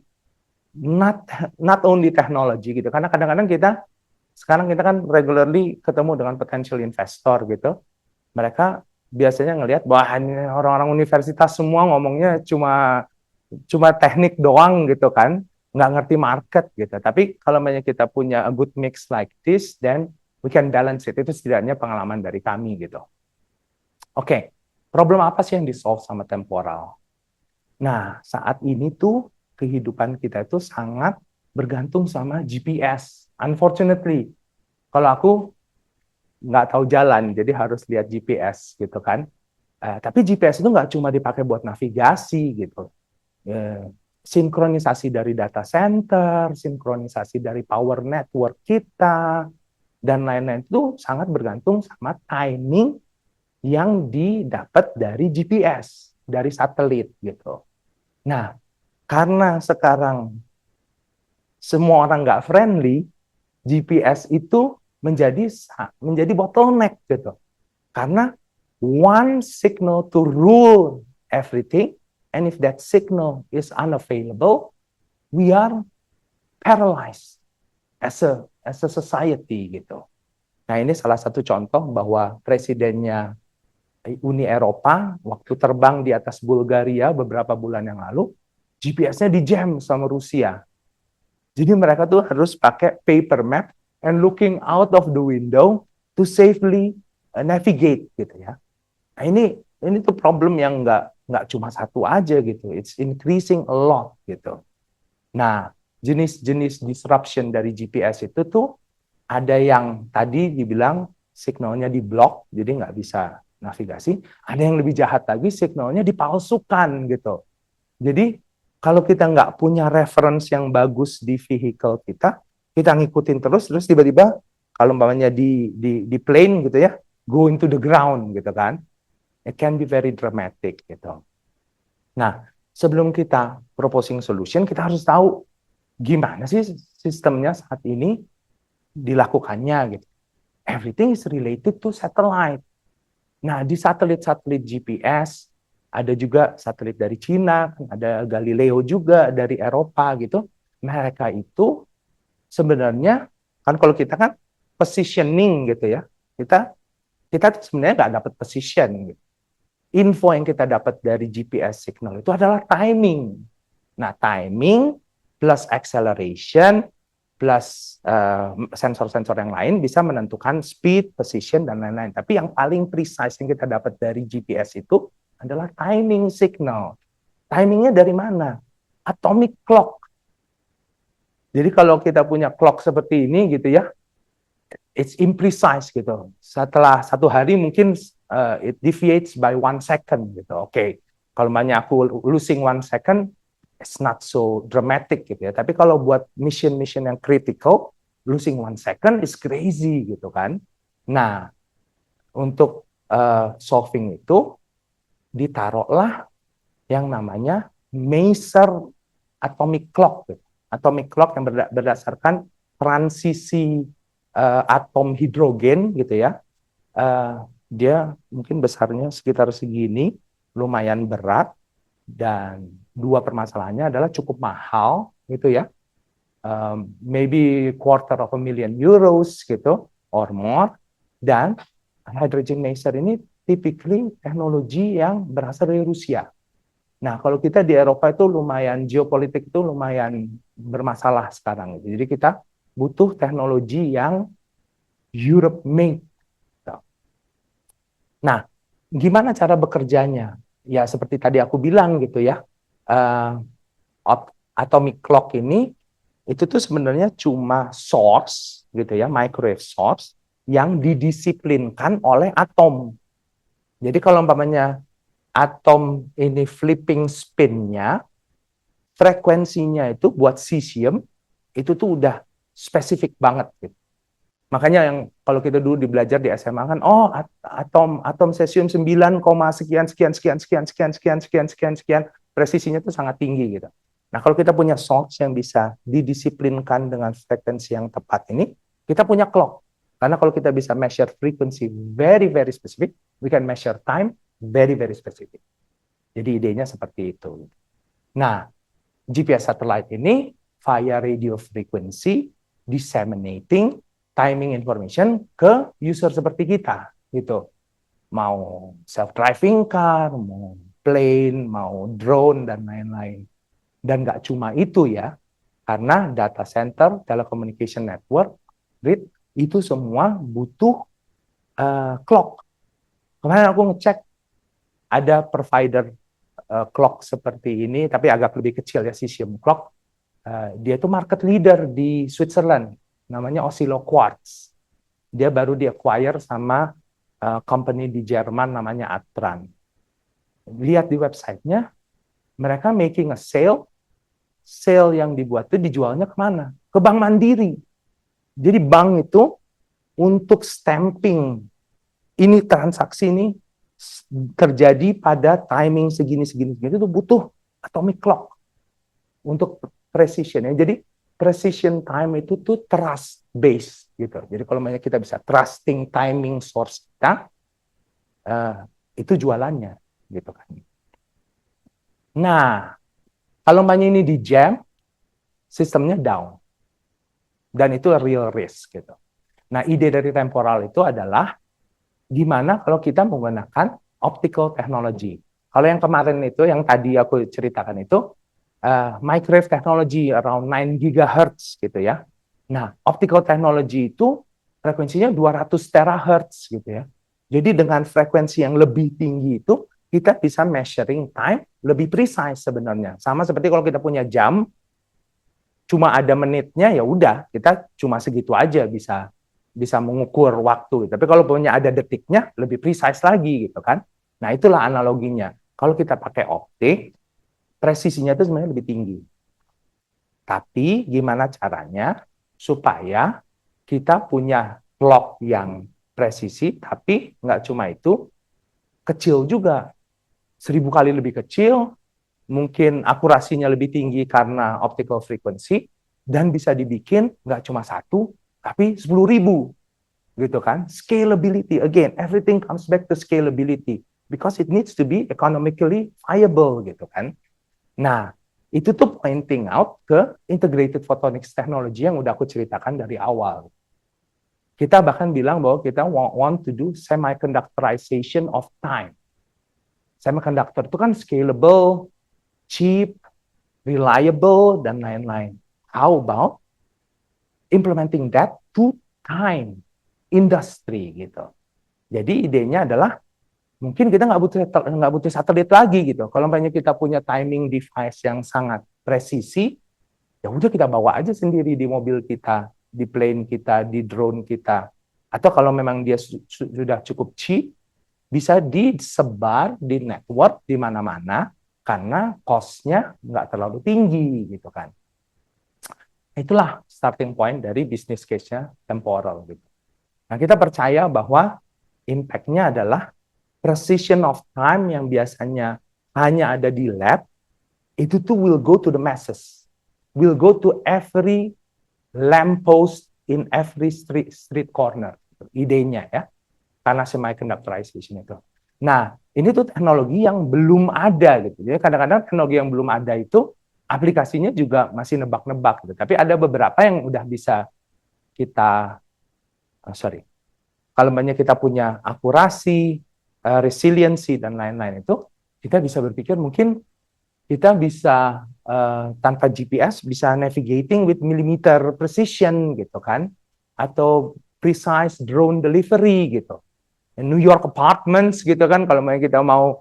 not only technology gitu. Karena kadang-kadang sekarang kita kan regularly ketemu dengan potential investor gitu. Mereka biasanya ngelihat bahwa orang-orang universitas semua ngomongnya cuma teknik doang gitu kan, nggak ngerti market gitu. Tapi kalau kita punya a good mix like this, then we can balance it. Itu setidaknya pengalaman dari kami gitu. Oke, problem apa sih yang di-solve sama Temporal? Nah, saat ini tuh kehidupan kita itu sangat bergantung sama GPS. Unfortunately, kalau aku nggak tahu jalan, jadi harus lihat GPS gitu kan. Tapi GPS itu nggak cuma dipakai buat navigasi gitu. Sinkronisasi dari data center, sinkronisasi dari power network kita, dan lain-lain itu sangat bergantung sama timing yang didapat dari GPS, dari satelit gitu. Nah, karena sekarang semua orang nggak friendly, GPS itu menjadi bottleneck gitu. Karena one signal to rule everything, and if that signal is unavailable, we are paralyzed as a society gitu. Nah, ini salah satu contoh bahwa presidennya Uni Eropa waktu terbang di atas Bulgaria beberapa bulan yang lalu, GPS-nya di-jam sama Rusia. Jadi mereka tuh harus pakai paper map and looking out of the window to safely navigate gitu ya. Nah, ini tuh problem yang nggak cuma satu aja gitu. It's increasing a lot gitu. Nah, jenis-jenis disruption dari GPS itu tuh ada yang tadi dibilang signalnya di-block, jadi nggak bisa navigasi. Ada yang lebih jahat lagi, signalnya dipalsukan gitu. Jadi kalau kita nggak punya reference yang bagus di vehicle kita ngikutin terus tiba-tiba kalau umpamanya di plane gitu ya, go into the ground gitu kan. It can be very dramatic gitu. Nah, sebelum kita proposing solution, kita harus tahu gimana sih sistemnya saat ini dilakukannya gitu. Everything is related to satellite. Nah, di satelit-satelit GPS, ada juga satelit dari Cina, ada Galileo juga dari Eropa gitu. Mereka itu sebenarnya, kan kalau kita kan positioning gitu ya, kita sebenarnya nggak dapat position gitu. Info yang kita dapat dari GPS signal itu adalah timing. Nah, timing plus acceleration plus sensor-sensor yang lain bisa menentukan speed, position, dan lain-lain. Tapi yang paling precise yang kita dapat dari GPS itu adalah timing signal. Timingnya dari mana? Atomic clock. Jadi kalau kita punya clock seperti ini gitu ya, it's imprecise gitu. Setelah satu hari mungkin it deviates by 1 second gitu. Oke, kalau banyak aku losing 1 second, it's not so dramatic gitu ya. Tapi kalau buat mission-mission yang critical, losing 1 second is crazy gitu kan. Nah, untuk solving itu ditaruhlah yang namanya Maser atomic clock. Gitu. Atomic clock yang berdasarkan transisi atom hidrogen gitu ya. Dia mungkin besarnya sekitar segini, lumayan berat, dan dua permasalahannya adalah cukup mahal gitu ya. Maybe €250,000 gitu or more. Dan hydrogen maser ini typically teknologi yang berasal dari Rusia. Nah, kalau kita di Eropa itu lumayan, geopolitik itu lumayan bermasalah sekarang. Jadi kita butuh teknologi yang Europe made. Nah, gimana cara bekerjanya? Ya seperti tadi aku bilang gitu ya, atomic clock ini itu tuh sebenarnya cuma source gitu ya, microwave source yang didisiplinkan oleh atom. Jadi kalau umpamanya atom ini flipping spin-nya, frekuensinya itu buat cesium, itu tuh udah spesifik banget gitu. Makanya yang kalau kita dulu belajar di SMA kan, atom cesium 9, sekian sekian sekian sekian sekian sekian sekian sekian sekian, presisinya tuh sangat tinggi gitu. Nah, kalau kita punya source yang bisa didisiplinkan dengan frekuensi yang tepat ini, kita punya clock. Karena kalau kita bisa measure frequency very very specific, we can measure time very very specific. Jadi idenya seperti itu. Nah, GPS satellite ini via radio frequency disseminating timing information ke user seperti kita gitu. Mau self-driving car, mau plane, mau drone dan lain-lain. Dan nggak cuma itu ya, karena data center, telecommunication network, grid itu semua butuh clock. Kemarin aku ngecek ada provider clock seperti ini, tapi agak lebih kecil ya, cesium clock. Dia itu market leader di Switzerland, namanya Oscillo Quartz. Dia baru di-acquire sama company di Jerman namanya Atran. Lihat di websitenya, mereka making a sale yang dibuat itu dijualnya kemana? Ke Bank Mandiri. Jadi bank itu untuk stamping ini transaksi ini terjadi pada timing segini itu butuh atomic clock untuk precision ya. Jadi precision time itu tuh trust based gitu. Jadi kalau kita bisa trusting timing source kita, itu jualannya gitu kan. Nah, kalau ini di jam, sistemnya down. Dan itu real risk gitu. Nah, ide dari temporal itu adalah gimana kalau kita menggunakan optical technology. Kalau yang kemarin itu, yang tadi aku ceritakan itu, microwave technology around 9 GHz gitu ya. Nah, optical technology itu frekuensinya 200 terahertz gitu ya. Jadi dengan frekuensi yang lebih tinggi itu, kita bisa measuring time lebih precise sebenarnya. Sama seperti kalau kita punya jam, cuma ada menitnya, ya udah, kita cuma segitu aja bisa mengukur waktu. Tapi kalau punya ada detiknya, lebih precise lagi gitu kan. Nah, itulah analoginya. Kalau kita pakai optik, presisinya itu sebenarnya lebih tinggi. Tapi gimana caranya supaya kita punya clock yang presisi, tapi nggak cuma itu, kecil juga. 1000 kali lebih kecil, mungkin akurasinya lebih tinggi karena optical frequency, dan bisa dibikin nggak cuma satu, tapi 10.000. Gitu kan? Scalability, again, everything comes back to scalability. Because it needs to be economically viable, gitu kan? Nah, itu tuh pointing out ke integrated photonics technology yang udah aku ceritakan dari awal. Kita bahkan bilang bahwa kita want to do semiconductorization of time. Semiconductor itu kan scalable, cheap, reliable, dan lain-lain. How about implementing that to time industry gitu. Jadi idenya adalah mungkin kita nggak butuh satelit lagi gitu. Kalau banyak kita punya timing device yang sangat presisi, ya udah kita bawa aja sendiri di mobil kita, di plane kita, di drone kita. Atau kalau memang dia sudah cukup cheap, bisa disebar di network di mana-mana karena cost-nya nggak terlalu tinggi gitu kan. Itulah starting point dari business case-nya temporal gitu. Nah, kita percaya bahwa impact-nya adalah precision of time yang biasanya hanya ada di lab, itu tuh will go to the masses. Will go to every lamppost in every street corner. Idenya ya. Karena semiconductorization itu. Nah, ini tuh teknologi yang belum ada gitu. Jadi kadang-kadang teknologi yang belum ada itu aplikasinya juga masih nebak-nebak gitu. Tapi ada beberapa yang udah bisa kita kalau banyak kita punya akurasi, resiliency dan lain-lain itu, kita bisa berpikir mungkin kita bisa tanpa GPS bisa navigating with millimeter precision gitu kan, atau precise drone delivery gitu. New York apartments gitu kan, kalau kita mau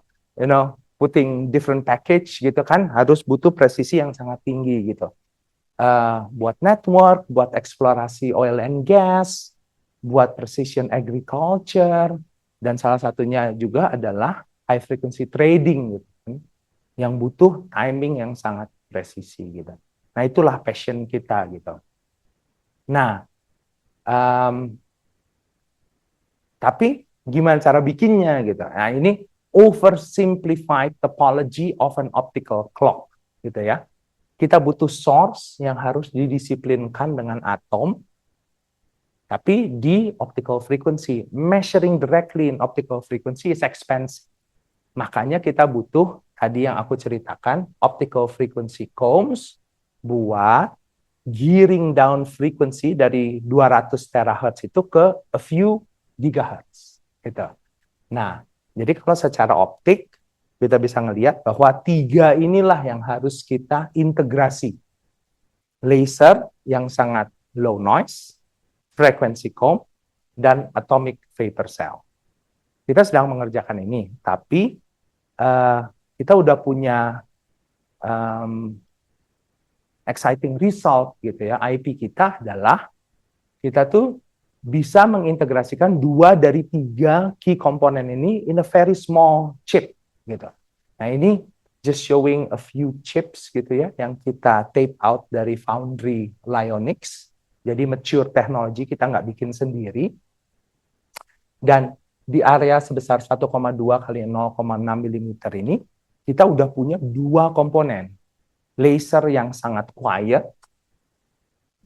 putting different package gitu kan, harus butuh presisi yang sangat tinggi gitu. Buat network, buat eksplorasi oil and gas, buat precision agriculture, dan salah satunya juga adalah high frequency trading gitu kan, yang butuh timing yang sangat presisi gitu. Nah, itulah passion kita gitu. Nah, tapi gimana cara bikinnya gitu. Nah, ini oversimplified topology of an optical clock gitu ya. Kita butuh source yang harus didisiplinkan dengan atom, tapi di optical frequency. Measuring directly in optical frequency is expensive. Makanya kita butuh, tadi yang aku ceritakan, optical frequency combs buat gearing down frequency dari 200 terahertz itu ke a few gigahertz. Gitu. Nah, jadi kalau secara optik, kita bisa ngelihat bahwa tiga inilah yang harus kita integrasi. Laser yang sangat low noise, frequency comb, dan atomic vapor cell. Kita sedang mengerjakan ini, tapi kita udah punya exciting result gitu ya. IP kita adalah kita tuh bisa mengintegrasikan 2 dari 3 key komponen ini in a very small chip gitu. Nah, ini just showing a few chips gitu ya yang kita tape out dari foundry Lyonix. Jadi mature technology, kita nggak bikin sendiri. Dan di area sebesar 1,2 kali 0,6 mm ini kita udah punya 2 komponen. Laser yang sangat quiet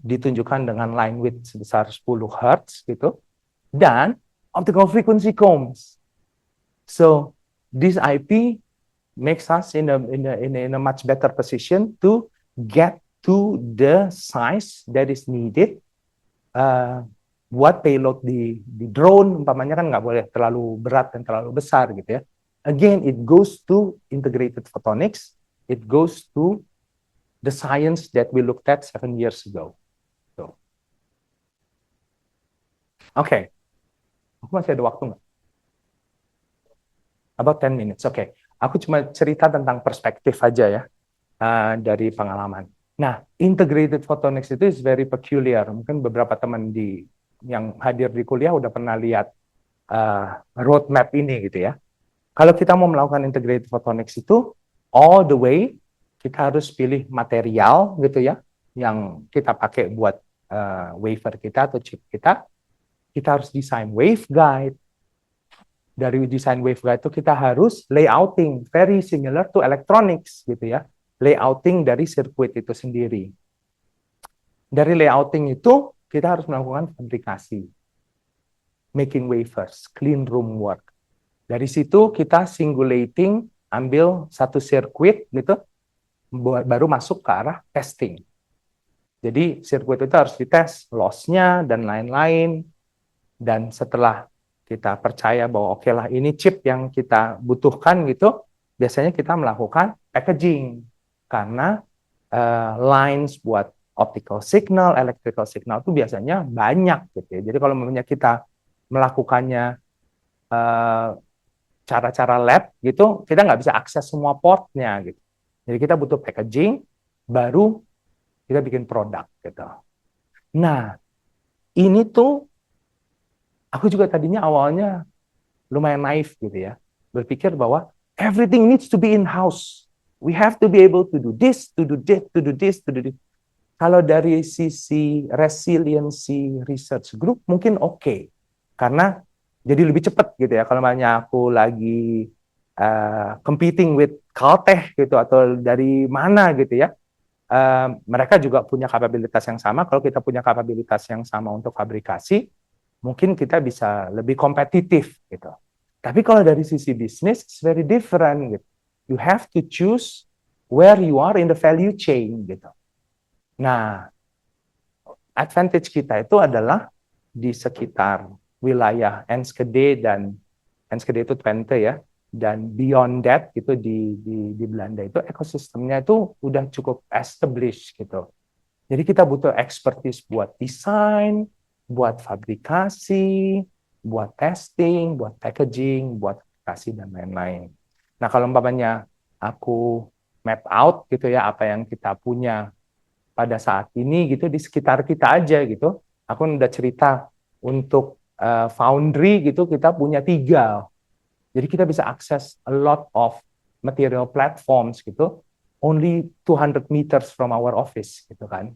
ditunjukkan dengan line width sebesar 10 Hz gitu, dan optical frequency combs. So this IP makes us in a much better position to get to the size that is needed buat payload di drone, umpamanya kan nggak boleh terlalu berat dan terlalu besar gitu ya. Again, it goes to integrated photonics, it goes to the science that we looked at 7 years ago. Oke, aku masih ada waktu nggak? About 10 minutes, oke. Aku cuma cerita tentang perspektif aja ya, dari pengalaman. Nah, integrated photonics itu is very peculiar. Mungkin beberapa teman yang hadir di kuliah udah pernah lihat roadmap ini gitu ya. Kalau kita mau melakukan integrated photonics itu, all the way, kita harus pilih material gitu ya, yang kita pakai buat wafer kita atau chip kita. Kita harus desain waveguide. Dari desain waveguide itu kita harus layouting, very similar to electronics gitu ya. Layouting dari sirkuit itu sendiri. Dari layouting itu kita harus melakukan fabrikasi, making wafers, clean room work. Dari situ kita singulating, ambil satu sirkuit gitu, baru masuk ke arah testing. Jadi sirkuit itu harus dites loss-nya dan lain-lain. Dan setelah kita percaya bahwa oke lah ini chip yang kita butuhkan gitu, biasanya kita melakukan packaging. Karena lines buat optical signal, electrical signal itu biasanya banyak gitu ya. Jadi kalau misalnya kita melakukannya cara-cara lab gitu, kita nggak bisa akses semua portnya gitu. Jadi kita butuh packaging, baru kita bikin produk gitu. Nah, ini tuh aku juga tadinya awalnya lumayan naif gitu ya. Berpikir bahwa everything needs to be in-house. We have to be able to do this, to do that, to do this, to do this. Kalau dari sisi resiliency research group mungkin oke. Karena jadi lebih cepat gitu ya. Kalau misalnya aku lagi competing with Caltech gitu atau dari mana gitu ya. Mereka juga punya kapabilitas yang sama. Kalau kita punya kapabilitas yang sama untuk fabrikasi, mungkin kita bisa lebih kompetitif gitu. Tapi kalau dari sisi bisnis, it's very different gitu. You have to choose where you are in the value chain gitu. Nah, advantage kita itu adalah di sekitar wilayah Enschede dan Enschede itu Twente ya, dan beyond that gitu di Belanda itu ekosistemnya itu udah cukup established gitu. Jadi kita butuh expertise buat desain, buat fabrikasi, buat testing, buat packaging, buat aplikasi dan lain-lain. Nah, kalau umpamanya aku map out gitu ya apa yang kita punya pada saat ini gitu di sekitar kita aja gitu. Aku udah cerita untuk foundry gitu kita punya 3 Jadi kita bisa akses a lot of material platforms gitu, only 200 meters from our office gitu kan.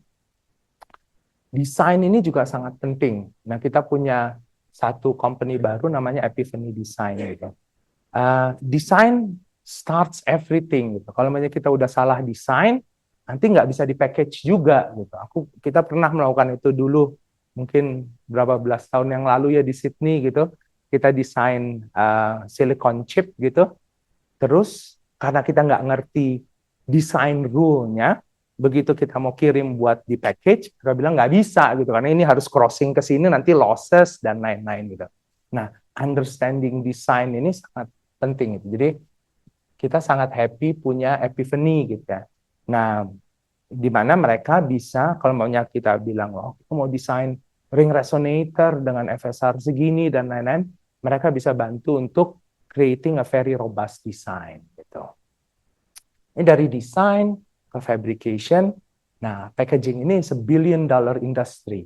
Desain ini juga sangat penting. Nah, kita punya satu company baru namanya Epiphany Design gitu. Desain starts everything gitu. Kalau misalnya kita udah salah desain, nanti nggak bisa di-package juga gitu. Kita pernah melakukan itu dulu, mungkin berapa belas tahun yang lalu ya di Sydney gitu. Kita desain silicon chip gitu. Terus karena kita nggak ngerti desain rule-nya, begitu kita mau kirim buat di package, kita bilang nggak bisa gitu, karena ini harus crossing ke sini nanti losses dan lain-lain gitu. Nah, understanding design ini sangat penting gitu. Jadi kita sangat happy punya Epiphany gitu ya. Nah, di mana mereka bisa, kalau maunya kita bilang, oh kita mau desain ring resonator dengan FSR segini dan lain-lain, mereka bisa bantu untuk creating a very robust design gitu. Ini dari design ke fabrication. Nah, packaging ini is a $1 billion industry.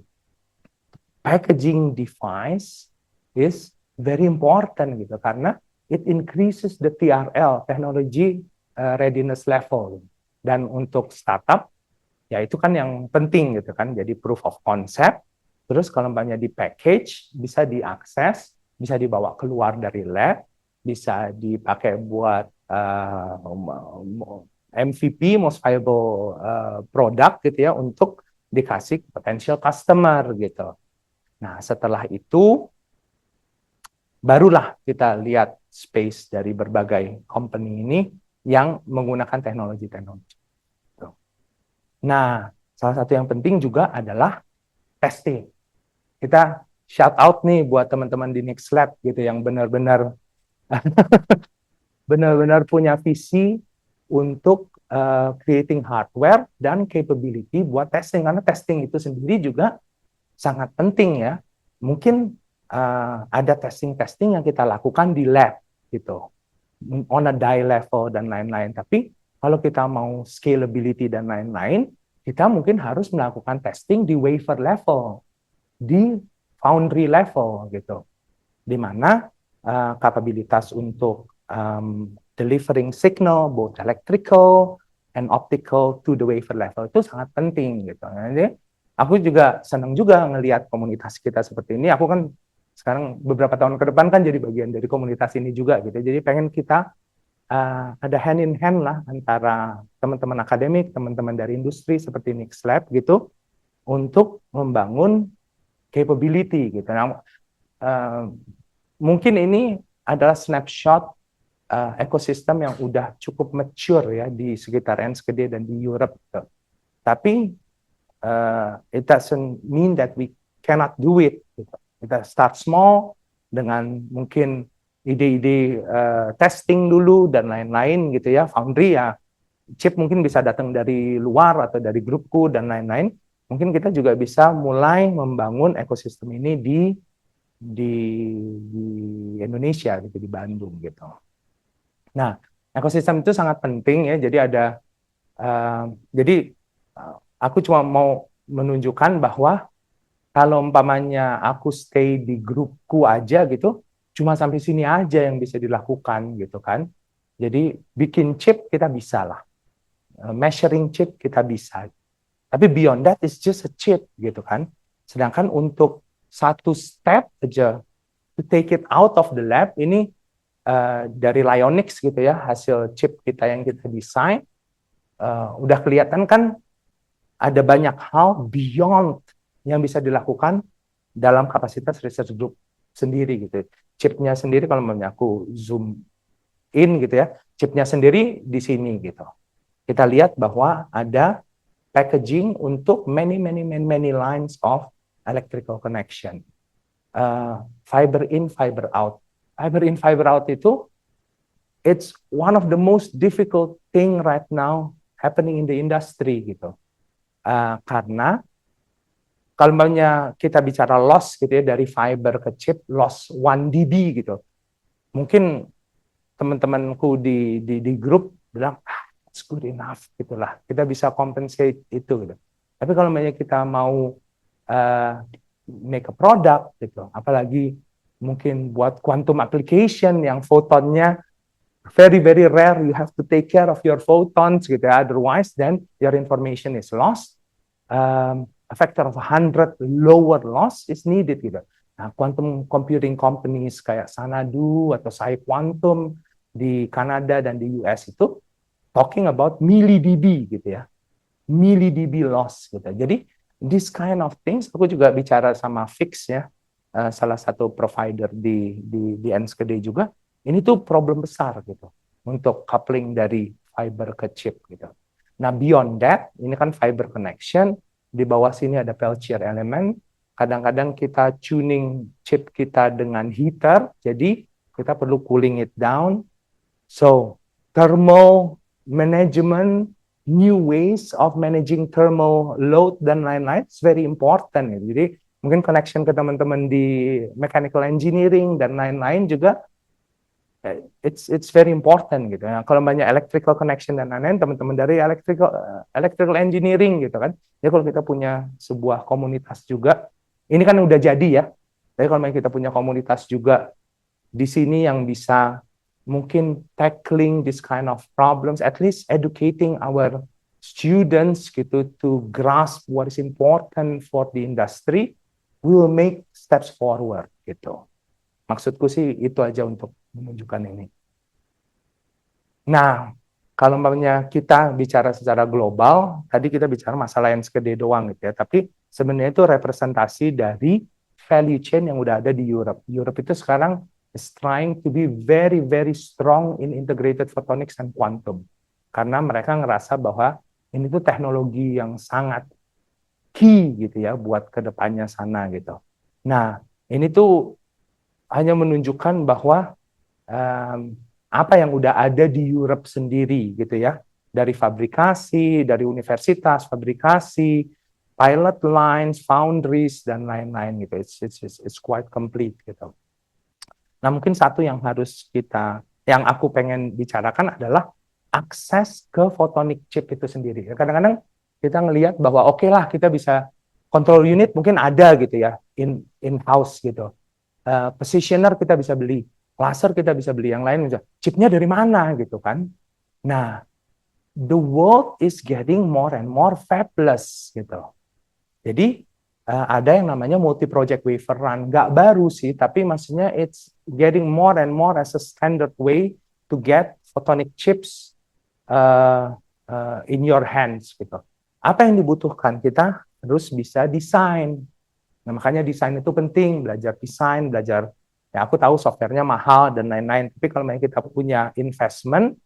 Packaging device is very important gitu karena it increases the TRL, technology readiness level. Dan untuk startup, ya itu kan yang penting gitu kan, jadi proof of concept. Terus kalau banyak di package, bisa diakses, bisa dibawa keluar dari lab, bisa dipakai buat MVP, most valuable product gitu ya, untuk dikasih potential customer gitu. Nah, setelah itu barulah kita lihat space dari berbagai company ini yang menggunakan teknologi-teknologi. Nah, salah satu yang penting juga adalah testing. Kita shout out nih buat teman-teman di Next Lab gitu yang benar-benar punya visi untuk creating hardware dan capability buat testing, karena testing itu sendiri juga sangat penting ya. Mungkin ada testing-testing yang kita lakukan di lab gitu, on a die level dan lain-lain. Tapi kalau kita mau scalability dan lain-lain, kita mungkin harus melakukan testing di wafer level, di foundry level gitu, di mana kapabilitas untuk delivering signal both electrical and optical to the wafer level itu sangat penting gitu. Jadi aku juga senang juga ngelihat komunitas kita seperti ini. Aku kan sekarang beberapa tahun ke depan kan jadi bagian dari komunitas ini juga gitu. Jadi pengen kita ada hand in hand lah antara teman-teman akademik, teman-teman dari industri seperti Next Lab gitu, untuk membangun capability gitu. Nah, mungkin ini adalah snapshot ekosistem yang udah cukup mature ya di sekitar Enschede dan di Europe gitu. Tapi it doesn't mean that we cannot do it gitu. Kita start small dengan mungkin ide-ide testing dulu dan lain-lain gitu ya. Foundry ya, chip mungkin bisa datang dari luar atau dari grupku dan lain-lain. Mungkin kita juga bisa mulai membangun ekosistem ini di Indonesia gitu, di Bandung gitu. Nah, ekosistem itu sangat penting ya. Jadi aku cuma mau menunjukkan bahwa kalau umpamanya aku stay di grupku aja gitu, cuma sampai sini aja yang bisa dilakukan gitu kan. Jadi bikin chip kita bisa lah, measuring chip kita bisa. Tapi beyond that is just a chip gitu kan. Sedangkan untuk satu step aja to take it out of the lab ini dari Lyonix gitu ya, hasil chip kita yang kita desain, udah kelihatan kan ada banyak hal beyond yang bisa dilakukan dalam kapasitas research group sendiri gitu. Chipnya sendiri kalau mau aku zoom in gitu ya, chipnya sendiri di sini gitu. Kita lihat bahwa ada packaging untuk many lines of electrical connection. Fiber in, fiber out. Fiber in, fiber out itu it's one of the most difficult thing right now happening in the industry gitu. Karena kalau kita bicara loss gitu ya, dari fiber ke chip, loss 1 dB gitu. Mungkin teman-temanku di grup bilang, it's good enough gitulah. Kita bisa compensate itu gitu. Tapi kalau kita mau make a product gitu, apalagi mungkin buat quantum application yang fotonnya very very rare, you have to take care of your photons gitu ya, otherwise then your information is lost. A factor of 100 lower loss is needed gitu. Nah, quantum computing companies kayak Xanadu atau PsiQuantum di Kanada dan di US itu talking about milli-dB gitu ya, milli-dB loss gitu. Jadi this kind of things, aku juga bicara sama Fix ya, salah satu provider di Enschede juga. Ini tuh problem besar gitu untuk coupling dari fiber ke chip gitu. Nah, beyond that, ini kan fiber connection, di bawah sini ada Peltier element. Kadang-kadang kita tuning chip kita dengan heater, jadi kita perlu cooling it down. So, thermal management, new ways of managing thermal load dan lain-lain, it's very important. Jadi, mungkin connection ke teman-teman di mechanical engineering dan lain-lain juga it's very important gitu ya. Kalau banyak electrical connection dan lain-lain, teman-teman dari electrical engineering gitu kan. Ya kalau kita punya sebuah komunitas juga, ini kan udah jadi ya. Tapi kalau kita punya komunitas juga di sini yang bisa mungkin tackling this kind of problems, at least educating our students gitu to grasp what is important for the industry, we will make steps forward gitu. Maksudku sih itu aja untuk menunjukkan ini. Nah, kalau umpamanya kita bicara secara global, tadi kita bicara masalah Enschede doang gitu ya, tapi sebenarnya itu representasi dari value chain yang udah ada di Europe. Europe itu sekarang is trying to be very very strong in integrated photonics and quantum. Karena mereka ngerasa bahwa ini tuh teknologi yang sangat key gitu ya buat kedepannya sana gitu. Nah, ini tuh hanya menunjukkan bahwa apa yang udah ada di Europe sendiri gitu ya, dari fabrikasi, dari universitas, fabrikasi, pilot lines, foundries dan lain-lain gitu. It's quite complete gitu. Nah, mungkin satu yang harus yang aku pengen bicarakan adalah akses ke photonic chip itu sendiri. Kadang-kadang kita ngelihat bahwa oke lah kita bisa control unit mungkin ada gitu ya in house gitu. Positioner kita bisa beli, laser kita bisa beli, yang lain bisa. Chipnya dari mana gitu kan? Nah, the world is getting more and more fabless gitu. Jadi ada yang namanya multi-project wafer run, nggak baru sih, tapi maksudnya it's getting more and more as a standard way to get photonic chips in your hands gitu. Apa yang dibutuhkan? Kita harus bisa desain. Nah, makanya desain itu penting, belajar desain, belajar, ya aku tahu softwarenya mahal dan lain-lain, tapi kalau kita punya investment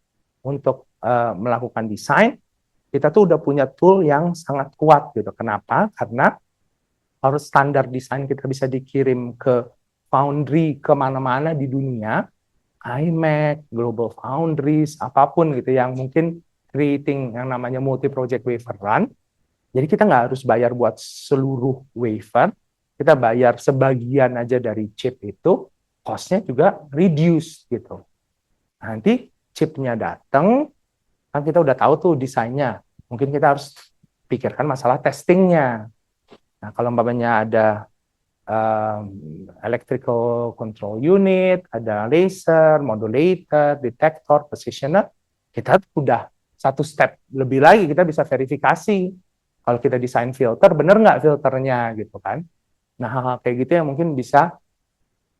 untuk melakukan desain, kita tuh udah punya tool yang sangat kuat gitu. Kenapa? Karena harus standar desain kita bisa dikirim ke foundry kemana-mana di dunia, IMEC, Global Foundries, apapun gitu yang mungkin creating yang namanya multi-project wafer run. Jadi kita nggak harus bayar buat seluruh wafer, kita bayar sebagian aja dari chip itu, cost-nya juga reduce gitu. Nanti chipnya datang, kan kita udah tahu tuh desainnya. Mungkin kita harus pikirkan masalah testingnya. Nah, kalau umpamanya ada electrical control unit, ada laser, modulator, detector, positioner, kita udah satu step lebih lagi, kita bisa verifikasi. Kalau kita desain filter, bener nggak filternya gitu kan. Nah, hal-hal kayak gitu yang mungkin bisa,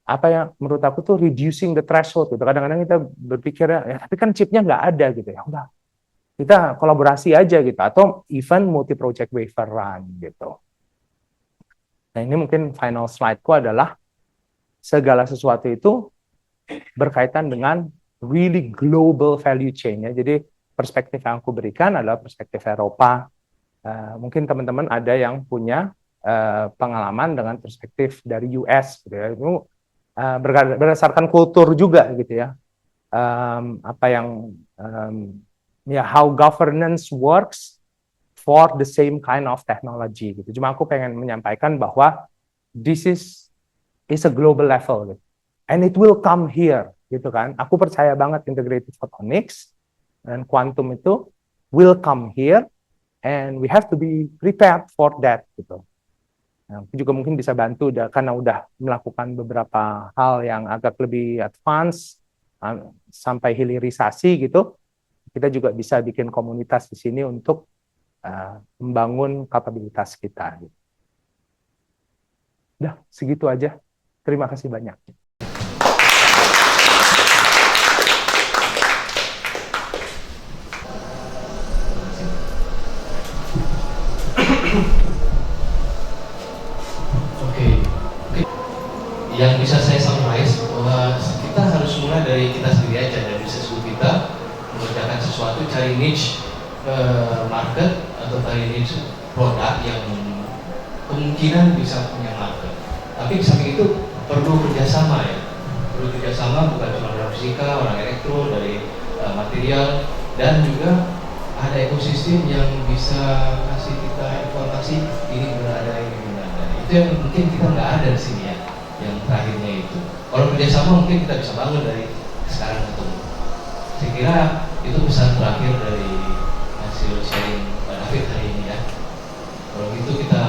apa ya, menurut aku tuh reducing the threshold gitu. Kadang-kadang kita berpikir, ya tapi kan chipnya nggak ada gitu ya. Udah, kita kolaborasi aja gitu. Atau even multi-project wafer run gitu. Nah, ini mungkin final slide-ku adalah segala sesuatu itu berkaitan dengan really global value chain ya. Jadi perspektif yang aku berikan adalah perspektif Eropa. Mungkin teman-teman ada yang punya pengalaman dengan perspektif dari US gitu ya. Itu berdasarkan kultur juga gitu ya. Apa yang ya how governance works for the same kind of technology gitu. Cuma aku pengen menyampaikan bahwa this is a global level gitu. And it will come here gitu kan. Aku percaya banget integrated photonics dan quantum itu will come here and we have to be prepared for that gitu. Nah, aku juga mungkin bisa bantu karena udah melakukan beberapa hal yang agak lebih advance sampai hilirisasi gitu. Kita juga bisa bikin komunitas di sini untuk membangun kapabilitas kita. Udah, segitu aja. Terima kasih banyak. Oke. Yang bisa saya summarize bahwa kita harus mulai dari kita sendiri aja, dari bisnis kita mengerjakan sesuatu, cari niche market atau cari niche produk yang kemungkinan bisa punya market. Tapi di samping itu perlu kerjasama ya, perlu kerjasama bukan cuma orang fisika, orang elektro, dari material, dan juga ada ekosistem yang bisa kasih kita informasi ini berada, ini berada. Itu yang mungkin kita nggak ada di sini ya, yang terakhirnya itu. Kalau kerjasama mungkin kita bisa bangun dari sekarang ketemu. Saya kira itu pesan terakhir dari hasil sharing Pak David hari ini ya. Kalau gitu kita